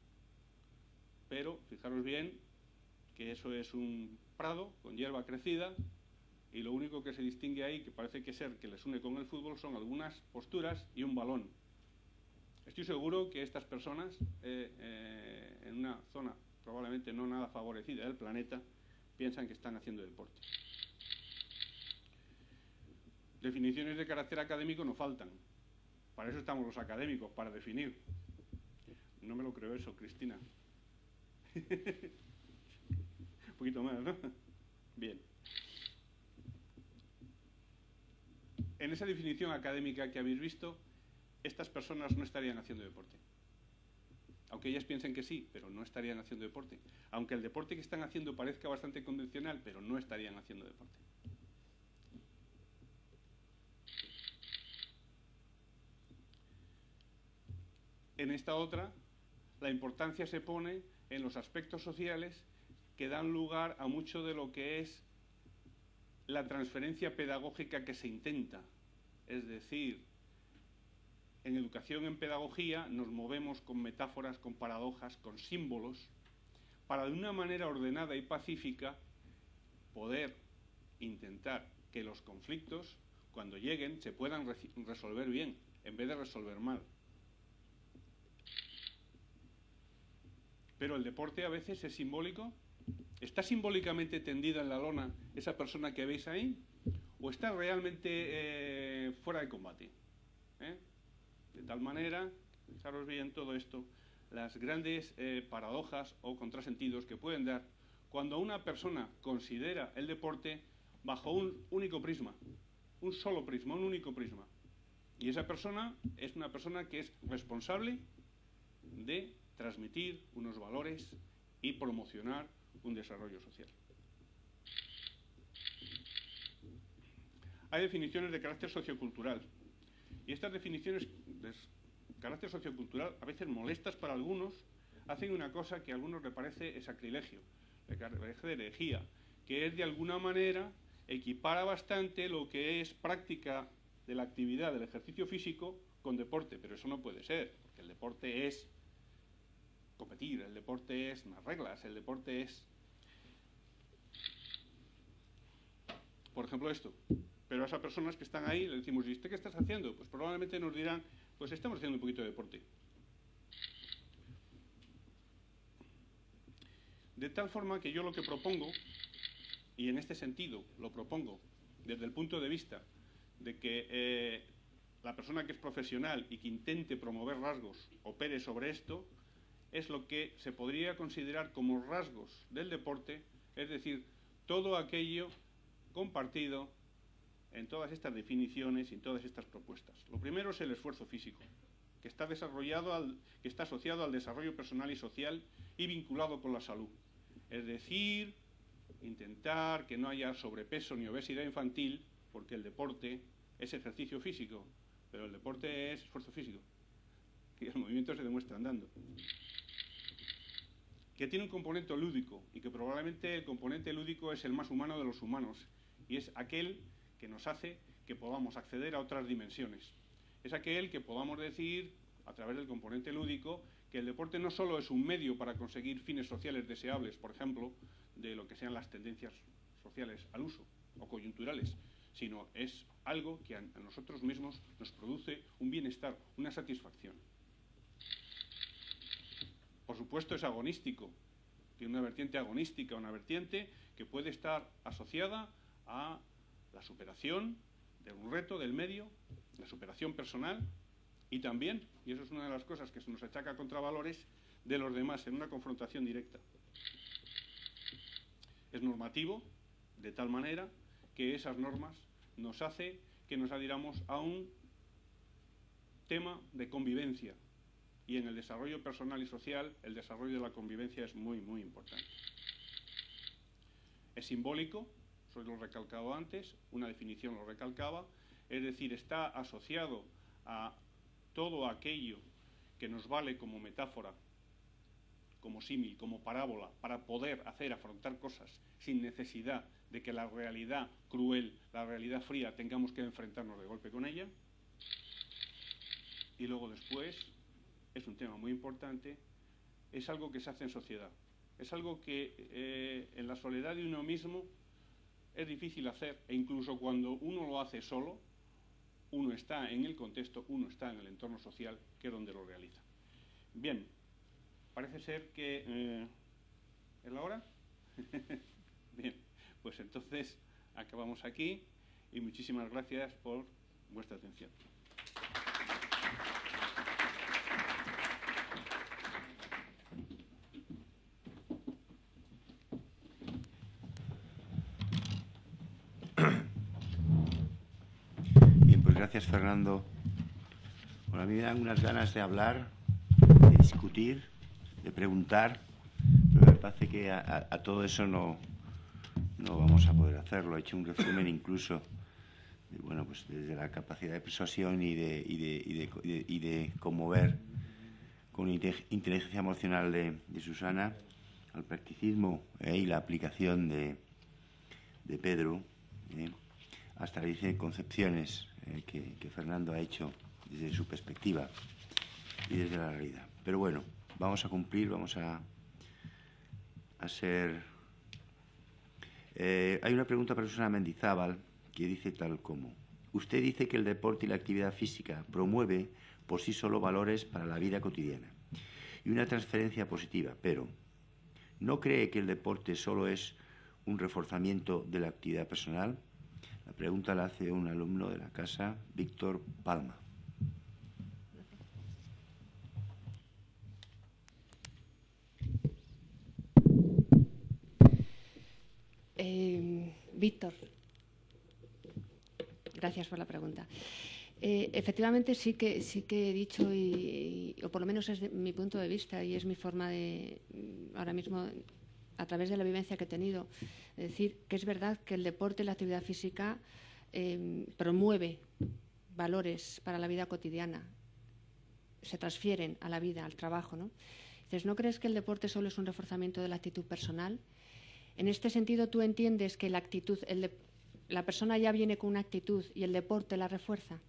Pero, fijaros bien, que eso es un prado con hierba crecida y lo único que se distingue ahí, que parece que ser que les une con el fútbol, son algunas posturas y un balón. Estoy seguro que estas personas, en una zona probablemente no nada favorecida del planeta, piensan que están haciendo deporte. Definiciones de carácter académico no faltan. Para eso estamos los académicos, para definir. No me lo creo eso, Cristina. Un poquito más, ¿no? Bien. En esa definición académica que habéis visto, estas personas no estarían haciendo deporte. Aunque ellas piensen que sí, pero no estarían haciendo deporte. Aunque el deporte que están haciendo parezca bastante convencional, pero no estarían haciendo deporte. En esta otra, la importancia se pone en los aspectos sociales que dan lugar a mucho de lo que es la transferencia pedagógica que se intenta. Es decir, en educación, en pedagogía, nos movemos con metáforas, con paradojas, con símbolos, para de una manera ordenada y pacífica poder intentar que los conflictos, cuando lleguen, se puedan resolver bien, en vez de resolver mal. Pero el deporte a veces es simbólico. ¿Está simbólicamente tendida en la lona esa persona que veis ahí? ¿O está realmente fuera de combate? De tal manera, pensaros bien todo esto, las grandes paradojas o contrasentidos que pueden dar cuando una persona considera el deporte bajo un único prisma, un solo prisma, un único prisma. Y esa persona es una persona que es responsable de transmitir unos valores y promocionar un desarrollo social. Hay definiciones de carácter sociocultural. Y estas definiciones de carácter sociocultural, a veces molestas para algunos, hacen una cosa que a algunos les parece sacrilegio, les parece herejía, que es de alguna manera equipara bastante lo que es práctica de la actividad del ejercicio físico con deporte, pero eso no puede ser, porque el deporte es competir, el deporte es unas reglas, el deporte es, por ejemplo, esto. Pero a esas personas que están ahí le decimos, ¿y usted qué estás haciendo? Pues probablemente nos dirán, pues estamos haciendo un poquito de deporte. De tal forma que yo lo que propongo, y en este sentido lo propongo desde el punto de vista de que la persona que es profesional y que intente promover rasgos opere sobre esto, es lo que se podría considerar como rasgos del deporte, es decir, todo aquello compartido en todas estas definiciones y en todas estas propuestas. Lo primero es el esfuerzo físico, que está asociado al desarrollo personal y social y vinculado con la salud. Es decir, intentar que no haya sobrepeso ni obesidad infantil, porque el deporte es ejercicio físico, pero el deporte es esfuerzo físico. Y el movimiento se demuestra andando. Que tiene un componente lúdico, y que probablemente el componente lúdico es el más humano de los humanos, y es aquel que nos hace que podamos acceder a otras dimensiones. Es aquel que podamos decir, a través del componente lúdico, que el deporte no solo es un medio para conseguir fines sociales deseables, por ejemplo, de lo que sean las tendencias sociales al uso o coyunturales, sino es algo que a nosotros mismos nos produce un bienestar, una satisfacción. por supuesto, es agonístico. Tiene una vertiente agonística, una vertiente que puede estar asociada a la superación de un reto del medio, la superación personal y también, y eso es una de las cosas que se nos achaca contra valores, de los demás en una confrontación directa. Es normativo de tal manera que esas normas nos hace que nos adhiramos a un tema de convivencia, y en el desarrollo personal y social el desarrollo de la convivencia es muy, muy importante. Es simbólico, eso lo he recalcado antes, una definición lo recalcaba, es decir, está asociado a todo aquello que nos vale como metáfora, como símil, como parábola, para poder afrontar cosas sin necesidad de que la realidad cruel, la realidad fría, tengamos que enfrentarnos de golpe con ella. Y luego después, es un tema muy importante, es algo que se hace en sociedad. Es algo que en la soledad de uno mismo es difícil hacer, e incluso cuando uno lo hace solo, uno está en el contexto, uno está en el entorno social, que es donde lo realiza. Bien, parece ser que... ¿es la hora? Bien, pues entonces acabamos aquí y muchísimas gracias por vuestra atención. Bien, pues gracias, Fernando. Bueno, a mí me dan unas ganas de hablar, de discutir, de preguntar, pero me parece que a todo eso no vamos a poder hacerlo. He hecho un resumen incluso, bueno, pues desde la capacidad de persuasión y de conmover con inteligencia emocional de Susana, al practicismo y la aplicación de Pedro, hasta las concepciones que Fernando ha hecho desde su perspectiva y desde la realidad. Pero bueno, vamos a cumplir, vamos a ser... hay una pregunta para Susana Mendizábal que dice tal como: usted dice que el deporte y la actividad física promueve por sí solo valores para la vida cotidiana y una transferencia positiva, pero ¿no cree que el deporte solo es un reforzamiento de la actividad personal? La pregunta la hace un alumno de la casa, Víctor Palma. Víctor, gracias por la pregunta. Efectivamente sí que he dicho, o por lo menos es mi punto de vista y es mi forma de, ahora mismo, a través de la vivencia que he tenido, decir que es verdad que el deporte y la actividad física promueve valores para la vida cotidiana, se transfieren a la vida, al trabajo, ¿no? Entonces, ¿no crees que el deporte solo es un reforzamiento de la actitud personal? En este sentido, ¿tú entiendes que la actitud, la persona ya viene con una actitud y el deporte la refuerza?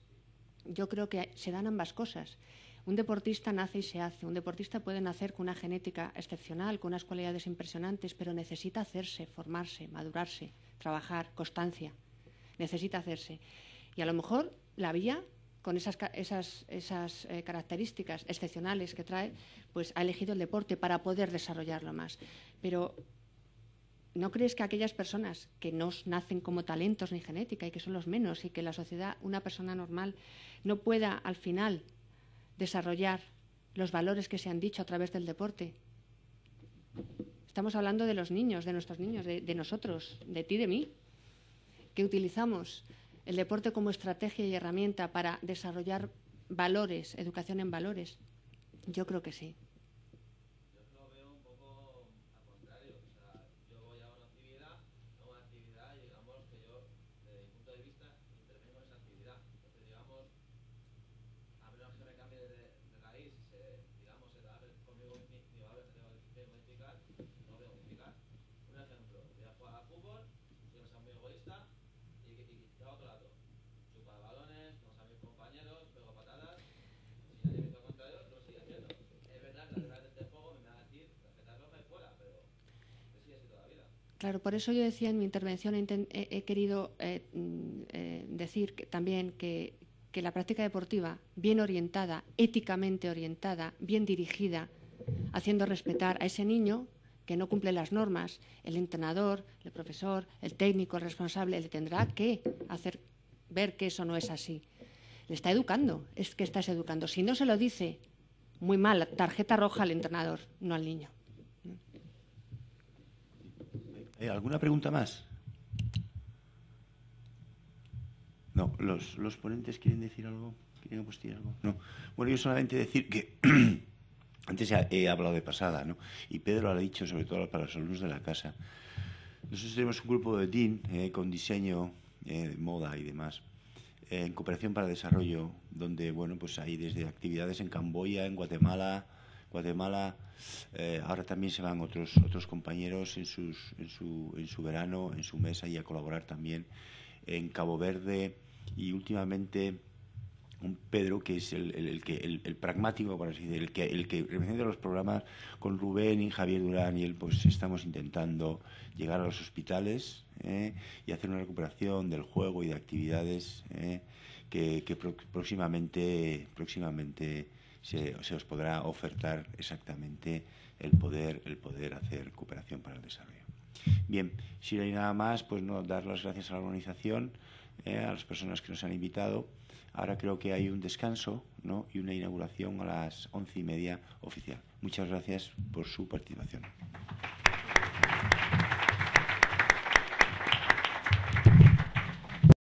Yo creo que se dan ambas cosas. Un deportista nace y se hace. Un deportista puede nacer con una genética excepcional, con unas cualidades impresionantes, pero necesita hacerse, formarse, madurarse, trabajar, constancia. Necesita hacerse. Y a lo mejor la vía, con esas características excepcionales que trae, pues ha elegido el deporte para poder desarrollarlo más. Pero ¿no crees que aquellas personas que no nacen como talentos ni genética y que son los menos y que la sociedad, una persona normal, no pueda al final desarrollar los valores que se han dicho a través del deporte? Estamos hablando de los niños, de nuestros niños, de nosotros, de ti, de mí, que utilizamos el deporte como estrategia y herramienta para desarrollar valores, educación en valores. Yo creo que sí. Claro, por eso yo decía en mi intervención, he querido decir también que la práctica deportiva, bien orientada, éticamente orientada, bien dirigida, haciendo respetar a ese niño que no cumple las normas. El entrenador, el profesor, el técnico, el responsable, le tendrá que hacer ver que eso no es así. Le está educando, es que estás educando. Si no se lo dice, muy mal, tarjeta roja al entrenador, no al niño. ¿Alguna pregunta más? No, ¿los ponentes quieren decir algo? ¿Quieren apostillar algo? No. Bueno, yo solamente decir que antes he hablado de pasada, ¿no? Y Pedro lo ha dicho, sobre todo para los alumnos de la casa. Nosotros tenemos un grupo de DIN con diseño, moda y demás, en cooperación para el desarrollo, donde, bueno, pues hay desde actividades en Camboya, en Guatemala, ahora también se van otros compañeros en su verano, en su mesa, y a colaborar también en Cabo Verde, y últimamente un Pedro, que es el pragmático, por así decir, el que representa los programas con Rubén y Javier Durán, y él, pues estamos intentando llegar a los hospitales y hacer una recuperación del juego y de actividades que próximamente se os podrá ofertar exactamente el poder hacer cooperación para el desarrollo. Bien, si no hay nada más, pues no, dar las gracias a la organización, a las personas que nos han invitado. Ahora creo que hay un descanso, ¿no? Y una inauguración a las 11:30 oficial. Muchas gracias por su participación.